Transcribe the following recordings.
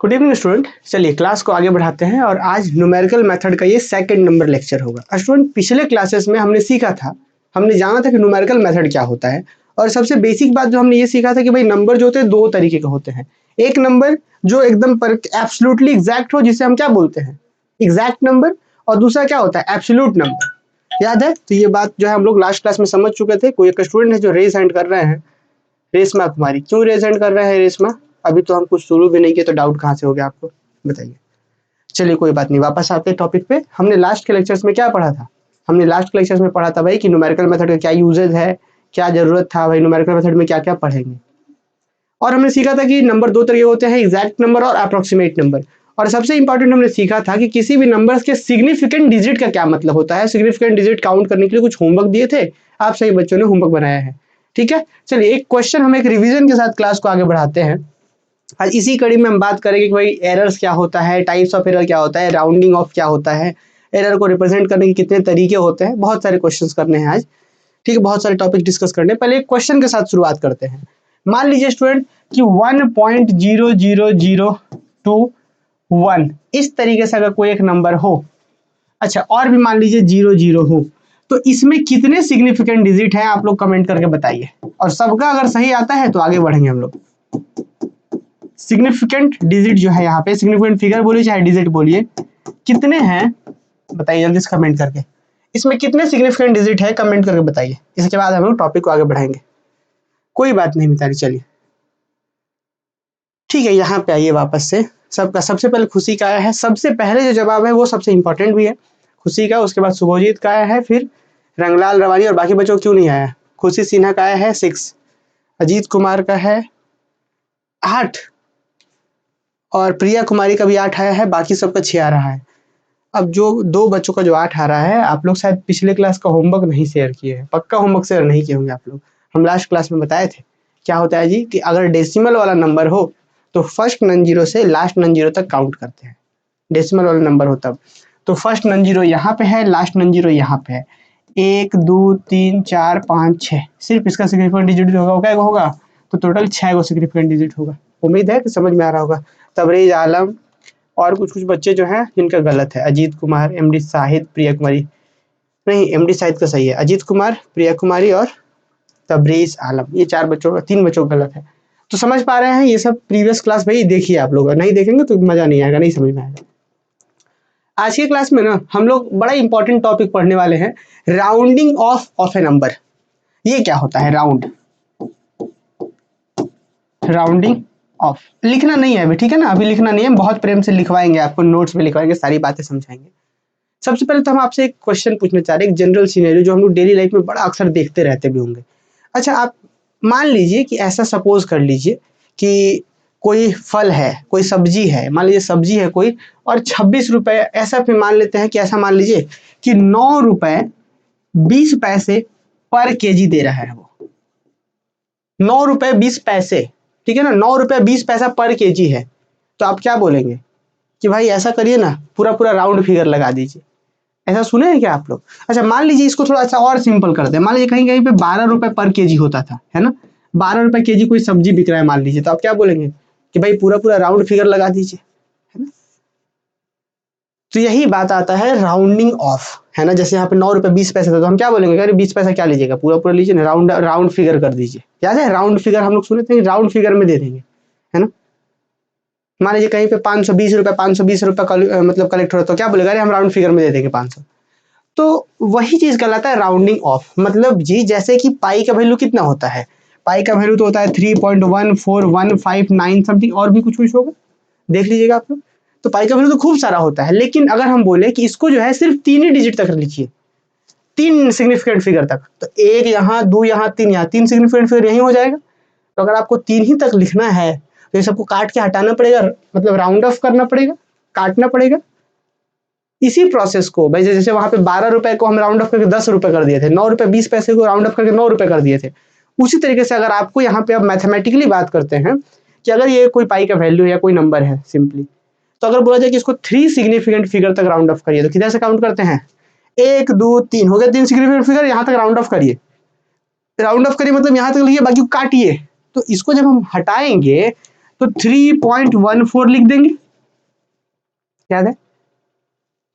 Good evening student. चलिए class को आगे बढ़ाते हैं और आज न्यूमेरिकल मेथड का ये सेकंड नंबर लेक्चर होगा। स्टूडेंट पिछले क्लासेस में हमने सीखा था, हमने जाना था कि न्यूमेरिकल मेथड क्या होता है और सबसे बेसिक बात जो हमने ये सीखा था कि भाई नंबर जो होते हैं दो तरीके के होते हैं। एक नंबर जो एकदम एब्सोल्युटली एग्जैक्ट हो जिसे हम क्या बोलते हैं एग्जैक्ट नंबर, और दूसरा क्या होता है एब्सोल्यूट नंबर। याद है? तो ये बात जो है हम लोग लास्ट क्लास में समझ चुके थे। कोई एक स्टूडेंट है जो रेज हैंड कर रहे हैं, रेशमा कुमारी। क्यों रेज हैंड कर रहे हैं रेशमा? अभी तो हम कुछ शुरू भी नहीं किए तो डाउट कहाँ से हो गया आपको, बताइए। चलिए कोई बात नहीं, वापस आते हैं टॉपिक पे। हमने लास्ट के लेक्चर्स में क्या पढ़ा था? हमने लास्ट के लेक्चर्स में पढ़ा था भाई कि न्यूमेरिकल मेथड का क्या यूजेज है, क्या जरूरत था भाई, न्यूमेरिकल मेथड में क्या क्या पढ़ेंगे। और हमने सीखा था कि नंबर दो तरीके होते हैं, एग्जैक्ट नंबर और अप्रोक्सीमेट नंबर। और सबसे इंपॉर्टेंट हमने सीखा था कि किसी भी नंबर्स के सिग्निफिकेंट डिजिट का क्या मतलब होता है। सिग्निफिकेंट डिजिट काउंट करने के लिए कुछ होमवर्क दिए थे, आप सभी बच्चों ने होमवर्क बनाया है। ठीक है, चलिए एक क्वेश्चन हम एक रिवीजन के साथ क्लास को आगे बढ़ाते हैं। आज इसी कड़ी में हम बात करेंगे कि भाई एरर्स क्या होता है, टाइप्स ऑफ एरर क्या होता है, राउंडिंग ऑफ क्या होता है, एरर को रिप्रेजेंट करने के कितने तरीके होते हैं। बहुत सारे क्वेश्चंस करने हैं आज, ठीक है, बहुत सारे टॉपिक डिस्कस करने हैं। पहले एक क्वेश्चन के साथ शुरुआत करते हैं। मान लीजिए स्टूडेंट कि 1.00021 इस तरीके से अगर कोई एक नंबर हो, अच्छा, और भी मान लीजिए 00 हो, तो इसमें कितने सिग्निफिकेंट डिजिट हैं आप लोग कमेंट करके बताइए। और सबका अगर सही आता है तो आगे बढ़ेंगे हम लोग। सिग्निफिकेंट डिजिट जो है यहाँ पे, सिग्निफिकेंट फिगर बोलिए चाहे डिजिट बोलिए, कितने हैं बताइए जल्दी से कमेंट करके। इसमें कितने सिग्निफिकेंट डिजिट है कमेंट करके बताइए। इसके बाद हम लोग टॉपिक को आगे बढ़ाएंगे। कोई बात नहीं मिताली, चलिए ठीक है, यहाँ पे आइए वापस से। सबका सबसे पहले खुशी का आया है, सबसे पहले जो जवाब है वो सबसे इंपॉर्टेंट भी है, खुशी का। उसके बाद शुभजीत का आया है, फिर रंगलाल रवानी, और बाकी बच्चों क्यों नहीं आया। खुशी सिन्हा का आया है 6, अजीत कुमार का है 8, और प्रिया कुमारी का भी 8 आया है, बाकी सबका 6 आ रहा है। अब जो दो बच्चों का जो 8 आ रहा है, आप लोग शायद पिछले क्लास का होमवर्क नहीं शेयर किए हैं, पक्का होमवर्क शेयर नहीं किए होंगे आप लोग। हम लास्ट क्लास में बताए थे क्या होता है जी, कि अगर डेसिमल वाला नंबर हो तो फर्स्ट नन जीरो से लास्ट नन जीरो तक काउंट करते हैं। डेसिमल वाला नंबर हो तब तो फर्स्ट नन जीरो यहाँ पे है, लास्ट नन जीरो यहाँ पे है। 1 2 3 4 5 6, सिर्फ इसका सिग्निफिकेंट डिजिट होगा, क्या होगा? तो टोटल 6 गो सिग्निफिकेंट डिजिट होगा। उम्मीद है कि समझ में आ रहा होगा। तबरेज आलम और कुछ कुछ बच्चे जो हैं जिनका गलत है, अजीत कुमार, एमडी शाहिद, प्रिया कुमारी, नहीं एमडी शाहिद का सही है, अजीत कुमार, प्रिया कुमारी और तबरेज आलम, ये 4 बच्चों का 3 बच्चों का गलत है। तो समझ पा रहे हैं, ये सब प्रीवियस क्लास भाई देखिए आप लोग, नहीं देखेंगे तो मजा नहीं आएगा, नहीं समझ में आएगा। आज की क्लास में ना हम लोग बड़ा इंपॉर्टेंट टॉपिक पढ़ने वाले हैं, राउंडिंग ऑफ ए नंबर। ये क्या होता है राउंडिंग ऑफ? लिखना नहीं है अभी, ठीक है ना, अभी लिखना नहीं है, बहुत प्रेम से लिखवाएंगे आपको, नोट्स में लिखवाएंगे, सारी बातें समझाएंगे। सबसे पहले तो हम आपसे एक क्वेश्चन पूछना चाह रहे हैं, एक जनरल सिनेरियो जो हम लोग डेली लाइफ में बड़ा अक्सर देखते रहते भी होंगे। अच्छा, आप मान लीजिए कि ऐसा सपोज कर लीजिए कि कोई फल है, कोई सब्जी है, मान लीजिए सब्जी है कोई, और 26 रुपए, ऐसा फिर मान लेते हैं कि ऐसा मान लीजिए कि 9 रुपए 20 पैसे पर केजी दे रहा है वो। 9 रुपए 20 पैसे, ठीक है ना, 9 रुपए 20 पैसा पर केजी है। तो आप क्या बोलेंगे कि भाई ऐसा करिए ना, पूरा पूरा राउंड फिगर लगा दीजिए। ऐसा सुने हैं क्या आप लोग? अच्छा, मान लीजिए इसको थोड़ा सा और सिंपल कर दे, मान लीजिए कहीं कहीं पे 12 रुपए पर केजी होता था, है ना, 12 रुपए केजी कोई सब्जी बिक रहा है मान लीजिए, तो आप क्या बोलेंगे कि भाई पूरा पूरा राउंड फिगर लगा दीजिए, है ना। तो यही बात आता है राउंडिंग ऑफ, है ना। जैसे यहाँ पे 9 रुपए 20 पैसे था, तो हम क्या बोलेंगे, अरे 20 पैसा क्या लीजिएगा, पूरा पूरा लीजिए ना, राउंड राउंड फिगर कर दीजिए। याद है राउंड फिगर हम लोग सुने थे, राउंड फिगर में दे देंगे, है ना। मान लीजिए कहीं पे 520 रुपए 520 रुपए मतलब कलेक्ट हो रहा, तो क्या बोलेगा, अरे हम राउंड फिगर में दे देंगे 500। तो वही चीज कहलाता है राउंडिंग ऑफ। मतलब जी जैसे कि पाई का वैल्यू कितना होता है, पाई का वैल्यू तो होता है 3.14159 समथिंग, और भी कुछ कुछ होगा, देख लीजिएगा आप लोग। तो पाई का वैल्यू तो खूब सारा होता है, लेकिन अगर हम बोले कि इसको जो है सिर्फ 3 ही डिजिट तक लिखिए, 3 सिग्निफिकेंट फिगर तक, तो 1 यहाँ, 2 यहाँ, 3 यहाँ, 3 सिग्निफिकेंट फिगर यही हो जाएगा। तो अगर आपको 3 ही तक लिखना है तो ये सबको काट के हटाना पड़ेगा, मतलब राउंड ऑफ करना पड़ेगा, काटना पड़ेगा। इसी प्रोसेस को भाई, जैसे वहां पे 12 रुपए को हम राउंड ऑफ करके 10 रुपए कर दिए थे, 9 रुपए 20 पैसे को राउंड ऑफ करके 9 रुपए कर दिए थे, उसी तरीके से अगर आपको यहाँ पे अब मैथमेटिकली बात करते हैं कि अगर ये कोई पाई का वैल्यू या कोई नंबर है सिंपली, तो अगर बोला जाए कि इसको 3 सिग्निफिकेंट फिगर तक राउंड ऑफ करिए, तो किधर से काउंट करते हैं, 1 2 3 हो गया, 3 सिग्निफिकेंट फिगर, यहाँ तक राउंड ऑफ करिए, राउंड ऑफ करिए मतलब यहाँ तक लिखिए, बाकी काटिए। तो इसको जब हम हटाएंगे तो 3.14 लिख देंगे, याद है?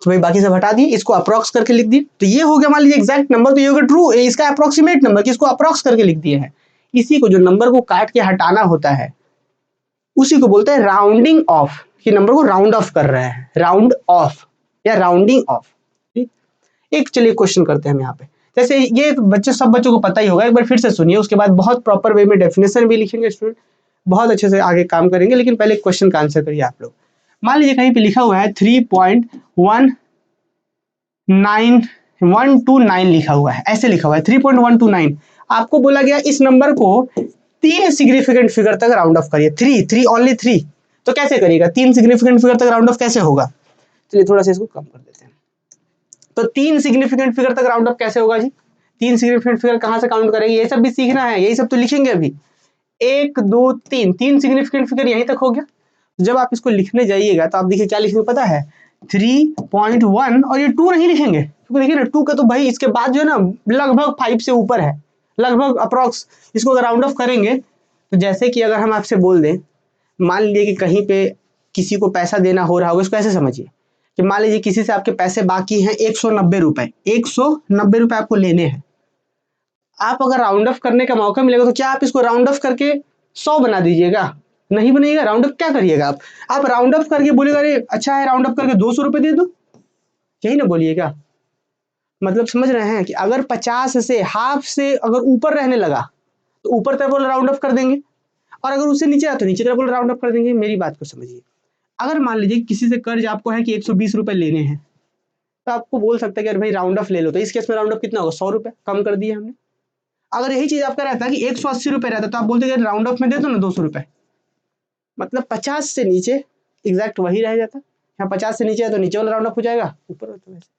तो भाई बाकी सब हटा दिए, इसको अप्रॉक्स करके लिख दिए, तो ये हो गया मान लीजिए एग्जैक्ट नंबर, तो ये हो गया ट्रू, इसका अप्रोक्सीमेट नंबर, किसको अप्रॉक्स करके लिख दिए है। इसी को, जो नंबर को काट के हटाना होता है, उसी को बोलते हैं राउंडिंग ऑफ, कि नंबर को राउंड ऑफ कर रहा है, राउंड ऑफ या राउंडिंग ऑफ। ठीक, एक चलिए क्वेश्चन करते हैं हम यहाँ पे, जैसे ये बच्चे, सब बच्चों को पता ही होगा, एक बार फिर से सुनिए, उसके बाद बहुत प्रॉपर वे में डेफिनेशन भी लिखेंगे स्टूडेंट, बहुत अच्छे से आगे काम करेंगे, लेकिन पहले क्वेश्चन का आंसर करिए आप लोग। मान लीजिए कहीं पे लिखा हुआ है 3.129 लिखा हुआ है, ऐसे लिखा हुआ है 3.129, आपको बोला गया इस नंबर को 3 सिग्निफिकेंट फिगर तक राउंड ऑफ करिए, थ्री ओनली 3, तो कैसे करिएगा, 3 सिग्निफिकेंट फिगर तक राउंड ऑफ कैसे होगा, चलिए थोड़ा सा इसको कम कर देते हैं। तो 3 सिग्निफिकेंट फिगर तक राउंड ऑफ कैसे होगा जी, 3 सिग्निफिकेंट फिगर कहां से काउंट करेंगे, ये सब भी सीखना है, यही सब तो लिखेंगे अभी, 1 2 3, 3 सिग्निफिकेंट फिगर यहीं तक हो गया। जब आप इसको लिखने जाइएगा तो आप देखिए क्या लिखेंगे पता है, 3.1, और ये 2 नहीं लिखेंगे, क्योंकि देखिए ना 2 का तो भाई इसके बाद जो है ना लगभग 5 से ऊपर है, लगभग अप्रॉक्स, इसको अगर राउंड ऑफ करेंगे, तो जैसे कि अगर हम आपसे बोल दें, मान लीजिए कि कहीं पे किसी को पैसा देना हो रहा होगा, इसको ऐसे समझिए कि मान लीजिए किसी से आपके पैसे बाकी हैं 190 रुपए, 190 रुपए आपको लेने हैं, आप अगर राउंड ऑफ करने का मौका मिलेगा तो क्या आप इसको राउंड ऑफ करके 100 बना दीजिएगा, नहीं बनाइएगा, राउंड ऑफ क्या करिएगा आप राउंड ऑफ करके बोलेगा अरे अच्छा है राउंड ऑफ करके 200 रुपए दे दो, यही ना बोलिएगा, मतलब समझ रहे हैं कि अगर 50 से हाफ से अगर ऊपर रहने लगा तो ऊपर तरफ वाला राउंड ऑफ कर देंगे, और अगर उससे नीचे आया तो नीचे तरफ वाला राउंड ऑफ कर देंगे। मेरी बात को समझिए, अगर मान लीजिए किसी से कर्ज आपको है कि 120 रुपए लेने हैं, तो आपको बोल सकता है कि अरे भाई राउंड ऑफ ले लो, तो इस केस में राउंड ऑफ कितना होगा, 100 रुपए कम कर दिए हमने। अगर यही चीज आपका रहता कि 180 रुपए रहता, तो आप बोलते कि राउंड ऑफ में दे दो ना 200 रुपए, मतलब 50 से नीचे एग्जैक्ट वही रह जाता, यहाँ 50 से नीचे है तो नीचे वाला राउंड ऑफ हो जाएगा, ऊपर तो वैसे।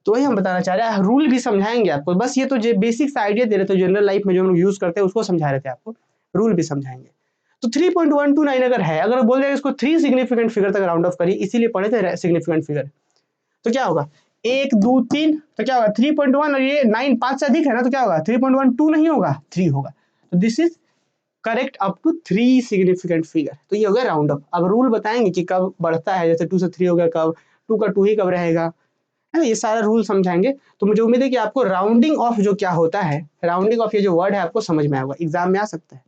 तो वही हम बताना चाह रहे हैं, रूल भी समझाएंगे आपको, बस ये तो जो बेसिक्स आइडिया दे रहे थे जनरल लाइफ में जो हम लोग यूज करते हैं उसको समझा रहे थे आपको, रूल भी समझाएंगे। तो 3.129 अगर है, अगर बोल रहे इसको 3 सिग्निफिकेंट फिगर तक राउंड ऑफ करिए, इसीलिए पढ़े थे सिग्निफिकेंट फिगर, तो क्या होगा 1 2 3, तो क्या होगा 3.1, और ये 9 5 से अधिक है ना, तो क्या होगा 3.12 नहीं होगा, 3 होगा, तो this is correct up to 3 significant figure. तो ये हो गया राउंड ऑफ। अब रूल बताएंगे कि कब बढ़ता है, जैसे 2 से 3 हो गया, कब 2 का 2 ही कब रहेगा, है ना, ये सारा रूल समझाएंगे। तो मुझे उम्मीद है कि आपको राउंडिंग ऑफ जो क्या होता है, राउंडिंग ऑफ ये जो वर्ड है आपको समझ में आएगा, एग्जाम में आ सकता है।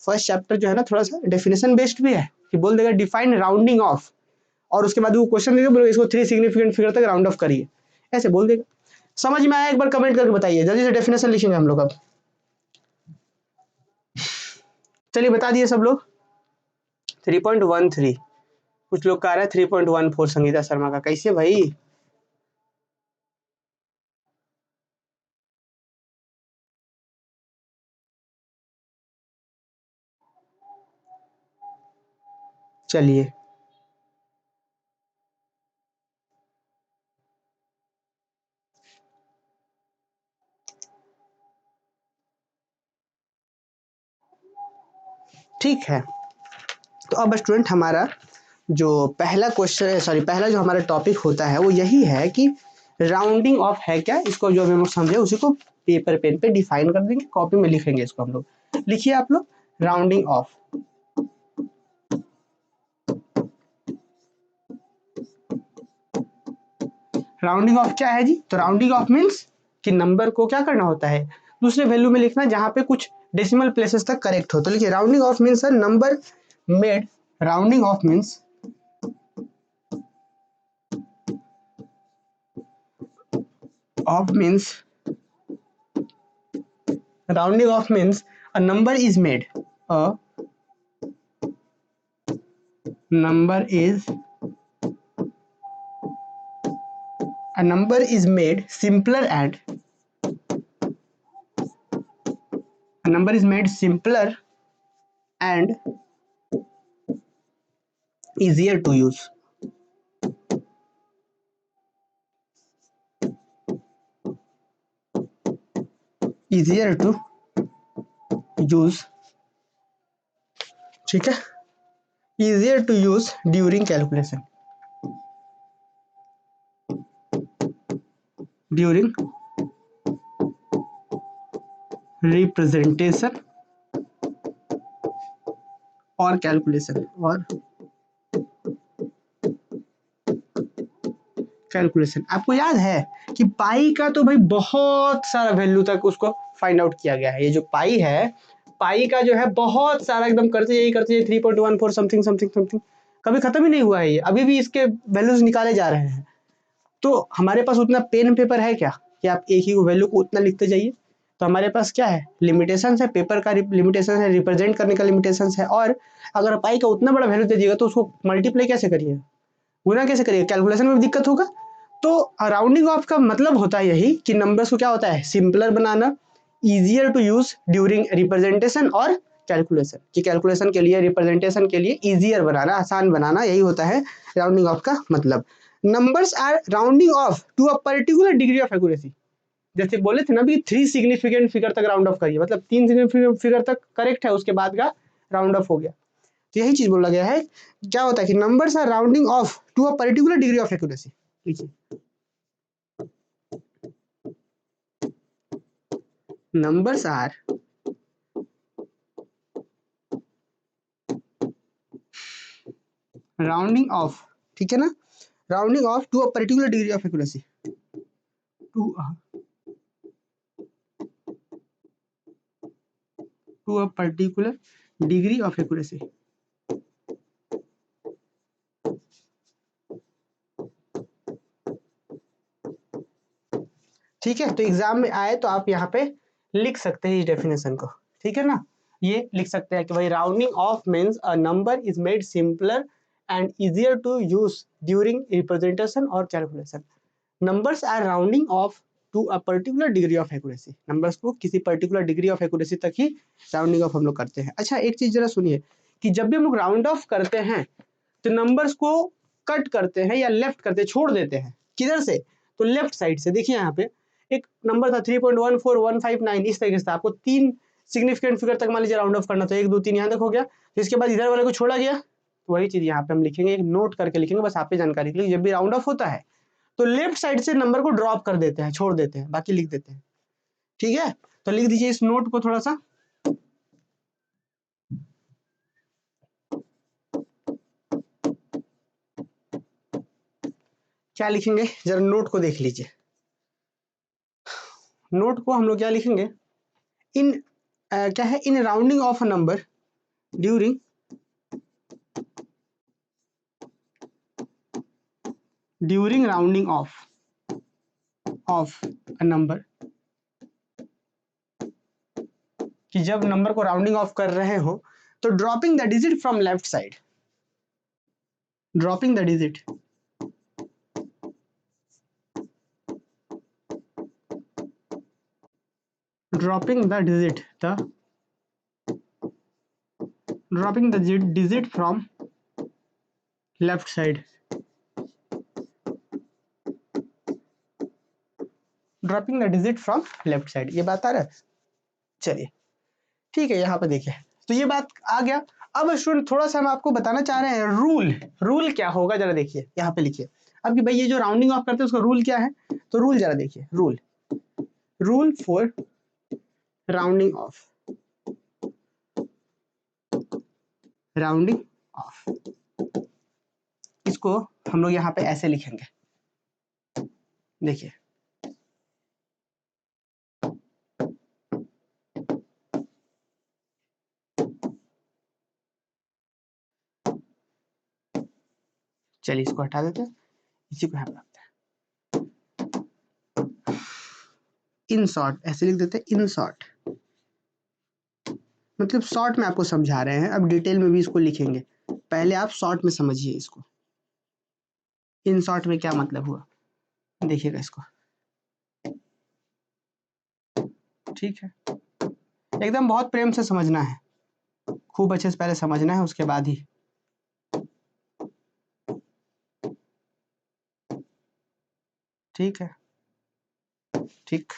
फर्स्ट चैप्टर जो है ना थोड़ा सा डेफिनेशन बेस्ड भी है, कि बोल देगा डिफाइन राउंडिंग ऑफ, और उसके बाद वो क्वेश्चन देगा, बोलो इसको 3 सिग्निफिकेंट फिगर तक राउंड ऑफ करिए, ऐसे बोल देगा। समझ में आया, एक बार कमेंट करके बताइए, जल्दी से डेफिनेशन लिखेंगे हम लोग अब। चलिए बता दिए सब लोग। 3.13, कुछ लोग का आ रहा है 3.14 संगीता शर्मा का, कैसे भाई, चलिए ठीक है। तो अब स्टूडेंट हमारा जो पहला क्वेश्चन, सॉरी पहला जो हमारा टॉपिक होता है वो यही है कि राउंडिंग ऑफ है क्या, इसको जो हम लोग समझे उसी को पेपर पेन पे डिफाइन कर देंगे, कॉपी में लिखेंगे इसको हम लोग। लिखिए आप लोग, राउंडिंग ऑफ। राउंडिंग ऑफ क्या है जी, तो राउंडिंग ऑफ मीन्स कि नंबर को क्या करना होता है, दूसरे वैल्यू में लिखना जहां पे कुछ डेसिमल प्लेसेस तक करेक्ट हो। तो लिखिए rounding off means number made, rounding off means of means rounding off means a number is made, a number is made simpler and a number is made simpler and easier to use, easier to use, ठीक है, easier to use during calculation, during representation और calculation आपको याद है कि पाई का तो भाई बहुत सारा वैल्यू तक उसको फाइंड आउट किया गया है। ये जो पाई है, पाई का जो है बहुत सारा एकदम करते 3.14 समथिंग समथिंग समथिंग, कभी खत्म ही नहीं हुआ है ये, अभी भी इसके वैल्यूज निकाले जा रहे हैं। तो हमारे पास उतना पेन पेपर है क्या कि आप एक ही वैल्यू को उतना लिखते जाइए? तो हमारे पास क्या है, लिमिटेशन है, पेपर का लिमिटेशन है, रिप्रेजेंट करने का लिमिटेशन है। और अगर पाई का उतना बड़ा वैल्यू दे दिएगा तो उसको मल्टीप्लाई कैसे करिए, गुना कैसे करिए, कैलकुलेशन में भी दिक्कत होगा। तो राउंडिंग ऑफ का मतलब होता है यही कि नंबर्स को क्या होता है, सिंपलर बनाना, easier to use during representation और कैलकुलेशन, कि कैलकुलेशन के लिए, रिप्रेजेंटेशन के लिए इजियर बनाना, आसान बनाना, यही होता है राउंडिंग ऑफ का मतलब। Numbers are rounding off to a particular degree of accuracy. जैसे बोले थे ना भी 3 सिग्निफिकेंट फिगर तक राउंड ऑफ करिए, मतलब 3 सिग्निफिकेंट फिगर तक करेक्ट है, उसके बाद का राउंड ऑफ हो गया। तो यही चीज बोला गया है, क्या होता है कि numbers are rounding off to a particular degree of accuracy. लिखिए, नंबर्स आर राउंडिंग ऑफ, ठीक है ना, rounding off to a particular degree of accuracy, to a particular degree of accuracy. ठीक है, तो एग्जाम में आए तो आप यहाँ पे लिख सकते हैं इस डेफिनेशन को, ठीक है ना, ये लिख सकते हैं कि भाई rounding off means a number is made simpler and easier to use during representation और calculation. Numbers are rounding off to a particular degree of accuracy, numbers को किसी पर्टिकुलर डिग्री ऑफ एक्यूरेसी तक ही राउंडिंग ऑफ हम लोग करते हैं। अच्छा, एक चीज जरा सुनिए कि जब भी हम लोग राउंड ऑफ करते हैं तो नंबर्स को कट करते हैं या लेफ्ट करते हैं, छोड़ देते हैं, किधर से, तो लेफ्ट साइड से। देखिए यहाँ पे एक नंबर था 3.14159, इस तरीके से था, आपको 3 सिग्निफिकेंट फिगर तक मान लीजिए राउंड ऑफ करना था, 1 2 3 यहाँ तक हो गया, तो इसके बाद इधर वाले को छोड़ा गया, तो वही चीज यहाँ पे हम लिखेंगे, एक नोट करके लिखेंगे, बस आप पे जानकारी के लिए। जब भी राउंड ऑफ होता है तो लेफ्ट साइड से नंबर को ड्रॉप कर देते हैं, छोड़ देते हैं, बाकी लिख देते हैं, ठीक है। तो लिख दीजिए इस नोट को थोड़ा सा, क्या लिखेंगे जरा नोट को देख लीजिए। नोट को हम लोग क्या लिखेंगे, इन क्या है, in rounding off a number during rounding off a number, कि जब नंबर को राउंडिंग ऑफ कर रहे हो तो dropping the digit from left side, dropping the digit dropping the digit the dropping the digit from left side, dropping the digit from left side, ये बात आ रहा है। चलिए ठीक है, यहाँ पे देखिए, तो ये बात आ गया। अब स्टूडेंट थोड़ा सा हम आपको बताना चाह रहे हैं रूल, रूल क्या होगा जरा देखिए, यहाँ पे लिखिए। अब कि भाई ये जो राउंडिंग ऑफ करते हैं उसका रूल क्या है, तो रूल जरा देखिए, rule for rounding off, rounding off, इसको हम लोग यहाँ पे ऐसे लिखेंगे, देखिए, चलिए इसको हटा देते हैं, इसी को यहाँ पे रखते हैं, इन शॉर्ट ऐसे लिख देते हैं, इन शॉर्ट, मतलब शॉर्ट में आपको समझा रहे हैं, अब डिटेल में भी इसको लिखेंगे, पहले आप शॉर्ट में समझिए इसको, इन शॉर्ट में क्या मतलब हुआ, देखिएगा इसको, ठीक है, एकदम बहुत प्रेम से समझना है, खूब अच्छे से पहले समझना है, उसके बाद ही, ठीक है, ठीक,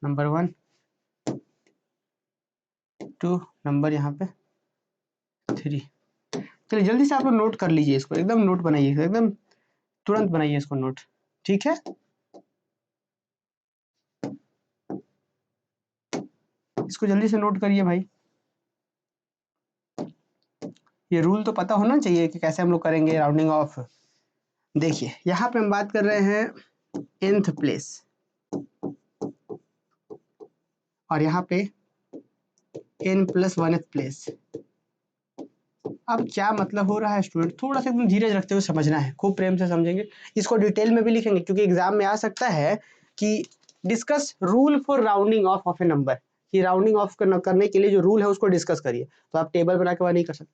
नंबर 1 2, नंबर यहाँ पे 3। चलिए जल्दी से आप लोग नोट कर लीजिए इसको, एकदम नोट बनाइए, एकदम तुरंत बनाइए इसको नोट, ठीक है। इसको जल्दी से नोट करिए भाई। ये रूल तो पता होना चाहिए कि कैसे हम लोग करेंगे राउंडिंग ऑफ। देखिए यहाँ पे हम बात कर रहे हैं nth प्लेस और यहाँ पे n+1th प्लेस। अब क्या मतलब हो रहा है स्टूडेंट, थोड़ा सा एकदम धीरज रखते हुए समझना है, खूब प्रेम से समझेंगे, इसको डिटेल में भी लिखेंगे क्योंकि एग्जाम में आ सकता है कि discuss rule for rounding off A number, कि राउंडिंग ऑफ करने के लिए जो रूल है उसको डिस्कस करिए, तो आप टेबल बना के वहाँ नहीं कर सकते।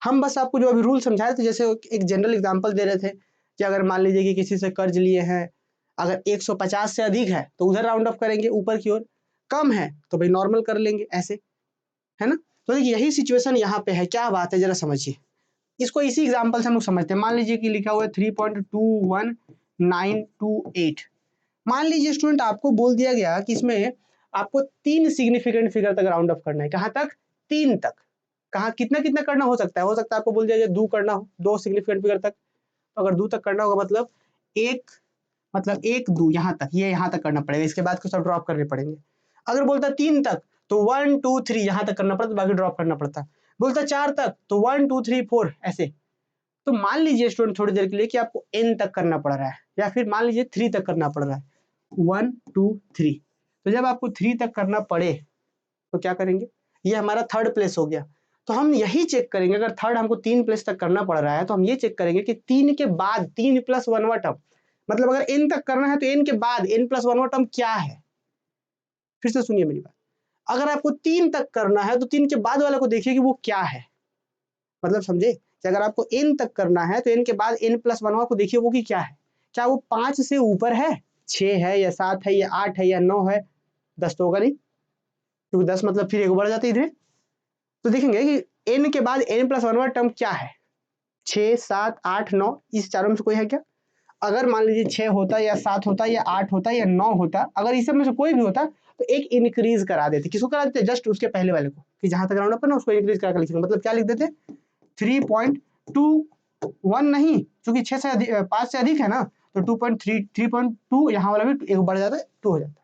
हम बस आपको जो अभी रूल समझाए थे, जैसे एक जनरल एग्जाम्पल दे रहे थे कि अगर मान लीजिए कि किसी से कर्ज लिए हैं, अगर 150 से अधिक है तो उधर राउंड ऑफ करेंगे ऊपर की ओर, कम है तो भाई नॉर्मल कर लेंगे ऐसे, है ना। तो देखिए यही सिचुएशन यहाँ पे है, क्या बात है जरा समझिए इसको। इसी एग्जांपल से हम लोग समझते हैं। मान लीजिए कि लिखा हुआ है 3.21928। मान लीजिए स्टूडेंट आपको बोल दिया गया कि इसमें आपको 3 सिग्निफिकेंट फिगर तक राउंड ऑफ करना है। कहाँ तक? 3 तक। कहाँ कितना कितना करना हो सकता है आपको बोल दिया जाए 2 करना हो, 2 सिग्निफिकेंट फिगर तक। तो अगर 2 तक करना होगा मतलब एक 2 यहाँ तक, ये यहाँ तक करना पड़ेगा, इसके बाद को सब ड्रॉप करने पड़ेंगे। अगर बोलता 3 तक तो 1 2 3 यहाँ तक करना पड़ता, बाकी ड्रॉप करना पड़ता। बोलता 4 तक तो 1 2 3 4 ऐसे। तो मान लीजिए स्टूडेंट थोड़ी देर के लिए कि आपको n तक करना पड़ रहा है, या फिर मान लीजिए 3 तक करना पड़ रहा है, 1 2 3। तो जब आपको 3 तक करना पड़े तो क्या करेंगे, ये हमारा थर्ड प्लेस हो गया। तो हम यही चेक करेंगे, अगर थर्ड हमको 3 प्लेस तक करना पड़ रहा है तो हम ये चेक करेंगे कि 3 के बाद 3+1वां टर्म, मतलब अगर n तक करना है तो n के बाद n+1वां टर्म क्या है। फिर से सुनिए मेरी बात, अगर आपको 3 तक करना है तो 3 के बाद वाले को देखिए कि वो क्या है, मतलब समझे कि अगर आपको n तक करना है तो n के बाद n+1 को देखिए वो कि क्या है। क्या वो 5 से ऊपर है, 6 है या 7 है या 8 है या 9 है, 10 तो होगा नहीं, क्योंकि 10 मतलब फिर एक बढ़ जाती है इधर। तो देखेंगे कि n के बाद n+1 टर्म क्या है, 6 7 8 9, इस चारों में से कोई है क्या। अगर मान लीजिए 6 होता या 7 होता या 8 होता या 9 होता, अगर इस सब में से कोई भी होता तो एक इंक्रीज करा देते। किसको करा देते? जस्ट उसके पहले वाले को, कि जहां तक राउंड अप है ना उसको इंक्रीज करा कर लिखेंगे। मतलब क्या लिख देते? 3.21 नहीं, क्योंकि 6 से अधिक 5 से अधिक है ना, तो 3.2 यहाँ वाला भी एक बढ़ जाता है, 2 हो जाता है।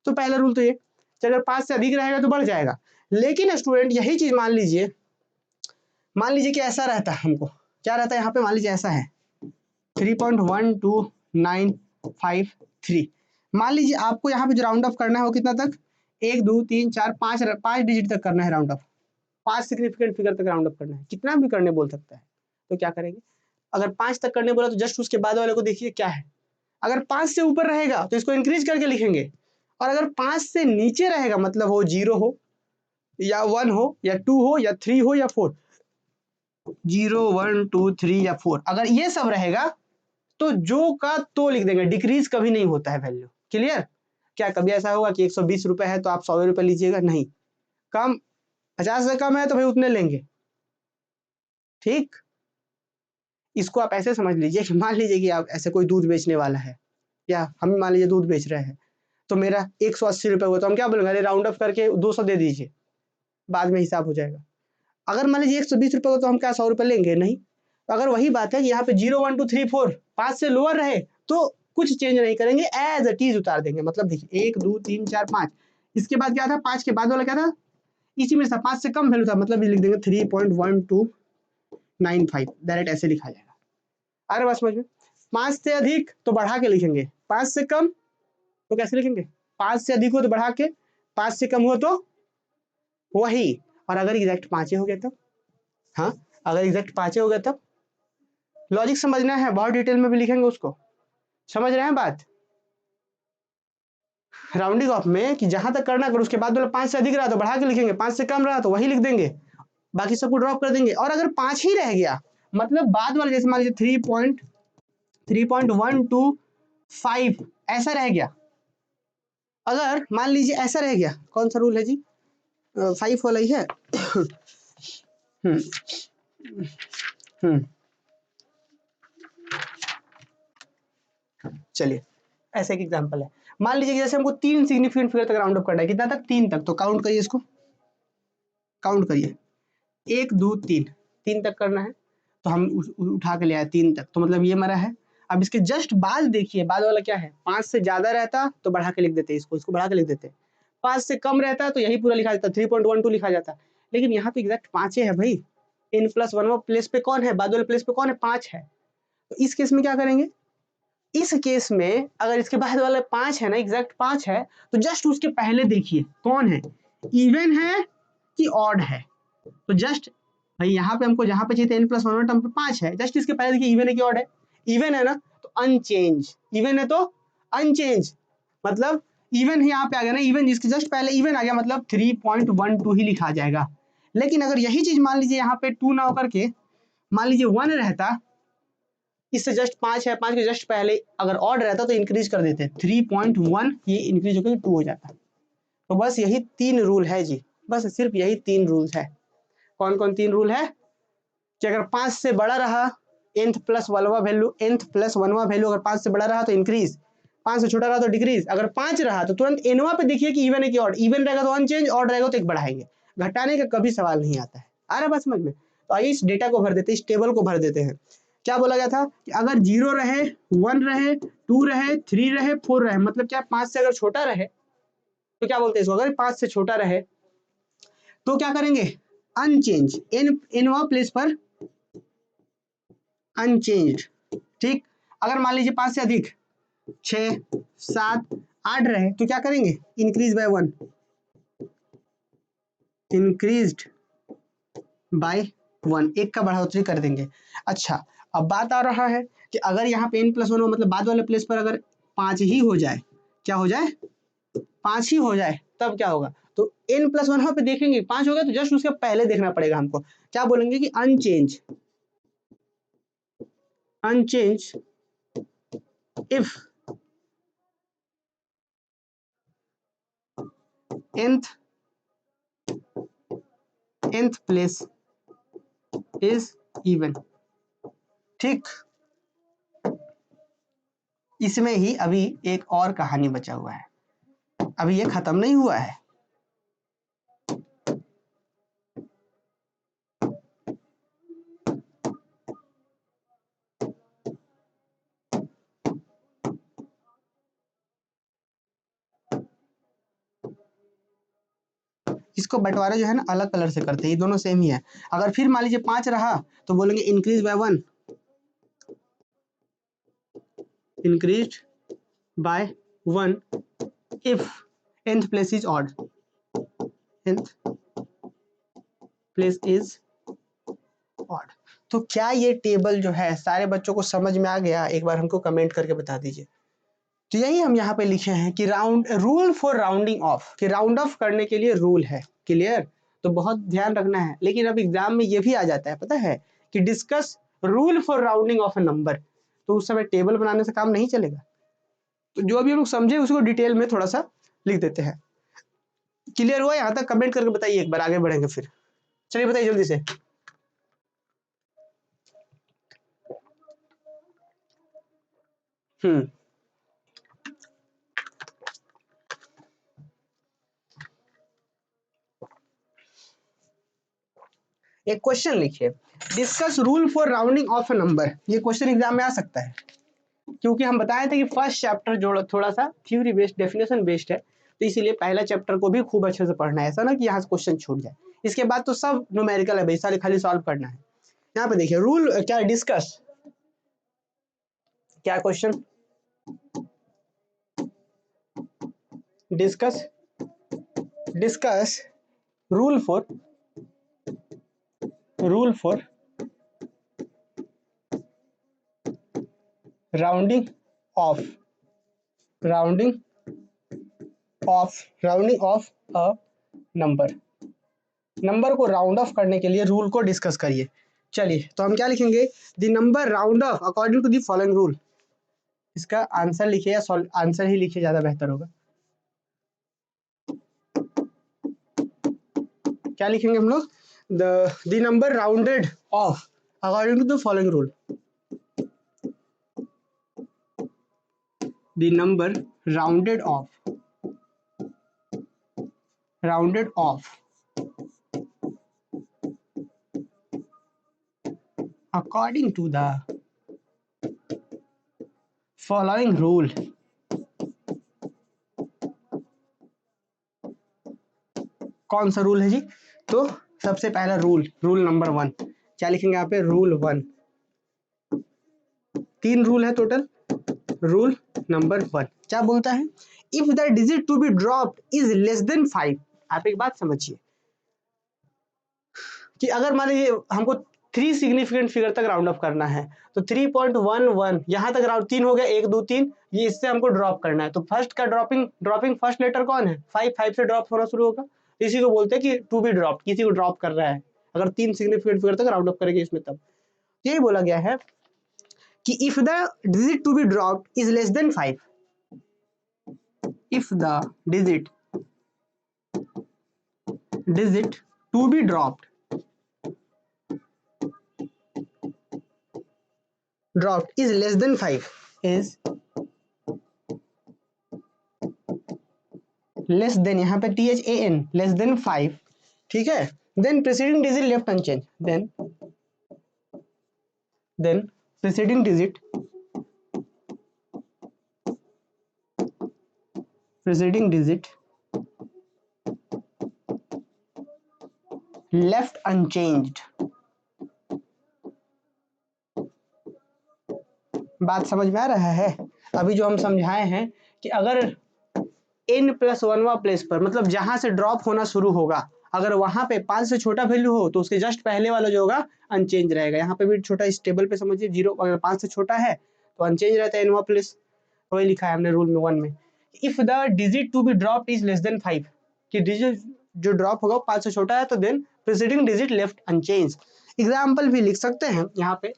तो पहला रूल तो ये कि अगर 5 से अधिक रहेगा तो बढ़ जाएगा। लेकिन स्टूडेंट यही चीज मान लीजिए कि ऐसा रहता है, हमको क्या रहता है यहाँ पे, मान लीजिए ऐसा है 3.12953। मान लीजिए आपको यहाँ पे जो राउंड ऑफ करना है वो कितना तक, 1 2 3 4 5 डिजिट तक करना है राउंड ऑफ, 5 सिग्निफिकेंट फिगर तक राउंड ऑफ करना है, कितना भी करने बोल सकता है। तो क्या करेंगे, अगर 5 तक करने बोला तो जस्ट उसके बाद वाले को देखिए क्या है। अगर 5 से ऊपर रहेगा तो इसको इंक्रीज करके लिखेंगे, और अगर 5 से नीचे रहेगा मतलब हो 0 हो या 1 हो या 2 हो या 3 हो या 4, 0 1 2 3 या 4, अगर ये सब रहेगा तो जो का तो लिख देंगे, डिक्रीज कभी नहीं होता है वैल्यू। क्लियर? क्या कभी ऐसा होगा कि 120 रुपए है तो आप 100 रुपए लीजिएगा? नहीं, कम 50 से कम है तो भाई उतने लेंगे। ठीक, इसको आप ऐसे समझ लीजिए कि मान लीजिए कि आप ऐसे कोई दूध बेचने वाला है, या हम मान लीजिए दूध बेच रहे हैं, तो मेरा 180 रुपए हुआ तो हम क्या बोलेंगे, अरे राउंड अप करके 200 दे दीजिए, बाद में हिसाब हो जाएगा। अगर मान लीजिए 120 रुपए हो तो हम क्या 100 रुपए लेंगे? नहीं। तो अगर वही बात है कि यहाँ पे 0 1 2 3 4 5 से लोअर रहे तो कुछ चेंज नहीं करेंगे, एज इट इज उतार देंगे। मतलब देखिए 1 2 3 4 5, इसके बाद क्या था, 5 के बाद वाला क्या था, इसी में था 5 से कम वैल्यू था, मतलब लिख देंगे 3.1295, डायरेक्ट ऐसे लिखा जाएगा। अरे बात समझ में। 5 से अधिक तो बढ़ा के लिखेंगे, 5 से कम तो कैसे लिखेंगे, 5 से अधिक हो तो बढ़ा के, 5 से कम हो तो वही, और अगर एग्जैक्ट 5 हो गया तब, हाँ अगर एग्जैक्ट 5 हो गया तब। लॉजिक समझना है, बहुत डिटेल में भी लिखेंगे उसको, समझ रहे हैं बात। राउंडिंग ऑफ में कि जहां तक करना अगर उसके बाद 5 से अधिक रहा तो बढ़ा के लिखेंगे, 5 से कम रहा तो वही लिख देंगे, बाकी सबको ड्रॉप कर देंगे। और अगर 5 ही रह गया मतलब बाद वाले, जैसे मान लीजिए 3.125 ऐसा रह गया, अगर मान लीजिए ऐसा रह गया, कौन सा रूल है जी, 5 वाला ही है। हम्म हम्म चलिए ऐसे एक एग्जांपल है। मान लीजिए जैसे हमको 3 सिग्निफिकेंट फिगर तक राउंड अप करना है, कितना तक, 3 तक। तो काउंट करिए इसको, काउंट करिए 1 2 3, 3 तक करना है तो हम उठा के ले आए 3 तक, तो मतलब ये मरा है। अब इसके जस्ट बाद देखिए, बाद वाला क्या है, 5 से ज्यादा रहता तो बढ़ा के लिख देते, इसको बढ़ा के लिख देते। 5 से कम रहता तो यही पूरा लिखा जाता, 3.12 लिखा जाता। लेकिन यहाँ तो एग्जैक्ट 5 है भाई, n प्लस 1 प्लेस पे कौन है, बाद वाले प्लेस पे कौन है, 5 है। तो इस केस में क्या करेंगे, इस केस में अगर इसके बाद वाला 5 है ना, एग्जैक्ट 5 है, तो जस्ट उसके पहले देखिए कौन है, इवन है कि ऑड है। तो जस्ट भाई यहाँ पे हमको जहां पे चाहिए n प्लस 1 टर्म पे 5 है, जस्ट इसके पहले देखिए इवन है कि ऑड है, इवन है ना तो अनचेंज, इवन है तो अनचेंज, मतलब इवन ही यहाँ पे आ गया ना, इवन जिसके जस्ट पहले इवन आ गया मतलब 3.12 ही लिखा जाएगा। लेकिन अगर यही चीज मान लीजिए यहाँ पे 2 ना होकर के मान लीजिए 1 रहता, इससे जस्ट 5 है, 5 के जस्ट पहले अगर ऑड रहता तो इंक्रीज कर देते 3.1, ये इंक्रीज होकर 2 हो जाता। तो बस यही 3 रूल है जी, बस सिर्फ यही 3 रूल्स है। कौन कौन 3 रूल है कि अगर 5 से बड़ा रहा nth प्लस 1वां वैल्यू, nth प्लस 1वां वैल्यू अगर 5 से बड़ा रहा तो इंक्रीज, 5 से छोटा रहा तो डिक्रीज, अगर 5 रहा तो तुरंत nवां पे देखिए कि इवन है कि ऑड, इवन रहेगा तो अनचेंज, ऑड रहेगा तो एक बढ़ाएंगे, घटाने का कभी सवाल नहीं आता है। आ रहा बात समझ में। तो आइए इस डेटा को भर देते हैं, इस टेबल को भर देते हैं। क्या बोला गया था कि अगर 0 रहे, 1 रहे, 2 रहे, 3 रहे, 4 रहे, मतलब क्या 5 से अगर छोटा रहे तो क्या बोलते हैं इसको, अगर 5 से छोटा रहे तो क्या करेंगे, अनचेंज, nवां प्लेस पर अनचेंज, ठीक। अगर मान लीजिए 5 से अधिक 6, 7, 8 रहे तो क्या करेंगे, इंक्रीज बाय 1, इंक्रीज्ड बाय 1, एक का बढ़ोतरी कर देंगे। अच्छा अब बात आ रहा है कि अगर यहाँ पे n प्लस 1 मतलब बाद वाले प्लेस पर अगर 5 ही हो जाए, क्या हो जाए, 5 ही हो जाए, तब क्या होगा, तो n प्लस 1 पे देखेंगे 5 हो गया तो जस्ट उसके पहले देखना पड़ेगा हमको, क्या बोलेंगे कि unchanged, unchanged if nth place is even, ठीक। इसमें ही अभी एक और कहानी बचा हुआ है, अभी ये खत्म नहीं हुआ है। इसको बंटवारा जो है ना अलग कलर से करते हैं, ये दोनों सेम ही है। अगर फिर मान लीजिए 5 रहा तो बोलेंगे increase by 1, increase by 1 if nth place is odd, nth place is odd. तो क्या ये टेबल जो है सारे बच्चों को समझ में आ गया, एक बार हमको कमेंट करके बता दीजिए। तो यही हम यहाँ पे लिखे हैं कि रूल फॉर राउंडिंग ऑफ, कि राउंड ऑफ करने के लिए रूल है, क्लियर। तो बहुत ध्यान रखना है। लेकिन अब एग्जाम में ये भी आ जाता है पता है कि discuss rule for rounding off A number, तो उस समय टेबल बनाने से काम नहीं चलेगा। तो जो भी हम लोग समझे उसको डिटेल में थोड़ा सा लिख देते हैं। क्लियर हुआ यहाँ तक, कमेंट करके बताइए, एक बार आगे बढ़ेंगे फिर। चलिए बताइए जल्दी से। हम्म, एक क्वेश्चन लिखिए, discuss rule for rounding off A number. ये क्वेश्चन एग्जाम में आ सकता है, क्योंकि हम बताए थे कि फर्स्ट चैप्टर जो थोड़ा सा थ्योरी बेस्ड, डेफिनेशन बेस्ड है, तो इसीलिए पहला चैप्टर को भी खूब अच्छे से पढ़ना है, ऐसा ना कि यहाँ से क्वेश्चन छूट जाए। इसके बाद तो सब न्यूमेरिकल है भाई, सारे खाली सॉल्व करना है। यहाँ पे देखिए रूल क्या डिस्कस, क्या question, discuss, discuss rule for, rule for rounding off, rounding off, rounding off a number. Number को राउंड ऑफ करने के लिए रूल को डिस्कस करिए। चलिए तो हम क्या लिखेंगे, the number round off according to the following rule. इसका आंसर लिखिए या आंसर ही लिखिए, ज्यादा बेहतर होगा। क्या लिखेंगे हम लोग, the number rounded off according to the following rule, the number rounded off, rounded off according to the following rule. कौन सा रूल है जी, तो सबसे पहला रूल, रूल नंबर 1, क्या लिखेंगे यहाँ पे? रूल 1। 3 रूल है टोटल। रूल नंबर 1 क्या बोलता है? If the digit to be dropped is less than 5। आप एक बात समझिए कि अगर मान लीजिए हमको 3 सिग्निफिकेंट फिगर तक राउंड अप करना है, तो 3.11 यहाँ तक राउंड 3 हो गया, 1 2 3, ये इससे हमको ड्रॉप करना है। तो फर्स्ट का ड्रॉपिंग फर्स्ट लेटर कौन है? 5 से ड्रॉप होना शुरू होगा, इसी को बोलते हैं कि टू बी ड्रॉप, किसी को ड्रॉप कर रहा है अगर 3 सिग्निफिकेंट फिगर तक राउंड अप करेंगे इसमें, तब यही बोला गया है कि if the digit to be dropped is less than 5, if the digit to be dropped is less than 5, is less than, यहाँ पे THAN less than 5, ठीक है, then preceding digit left unchanged, then preceding digit left unchanged। बात समझ में आ रहा है? अभी जो हम समझाए हैं कि अगर n+1वां प्लेस पर, मतलब जहां से ड्रॉप होना शुरू होगा, अगर वहां पे 5 से छोटा वैल्यू हो तो उसके जस्ट पहले वाला जो होगा अनचेंज रहेगा। यहाँ पे भी छोटा इस टेबल पे समझिए, 0 अगर 5 से छोटा है तो अनचेंज रहता है nवां प्लेस। वही लिखा है हमने रूल में 1 में, if the digit to be dropped is less than 5, कि डिजिट जो ड्रॉप होगा 5 से छोटा है तो then preceding digit left unchanged. Example भी लिख सकते हैं यहाँ पे,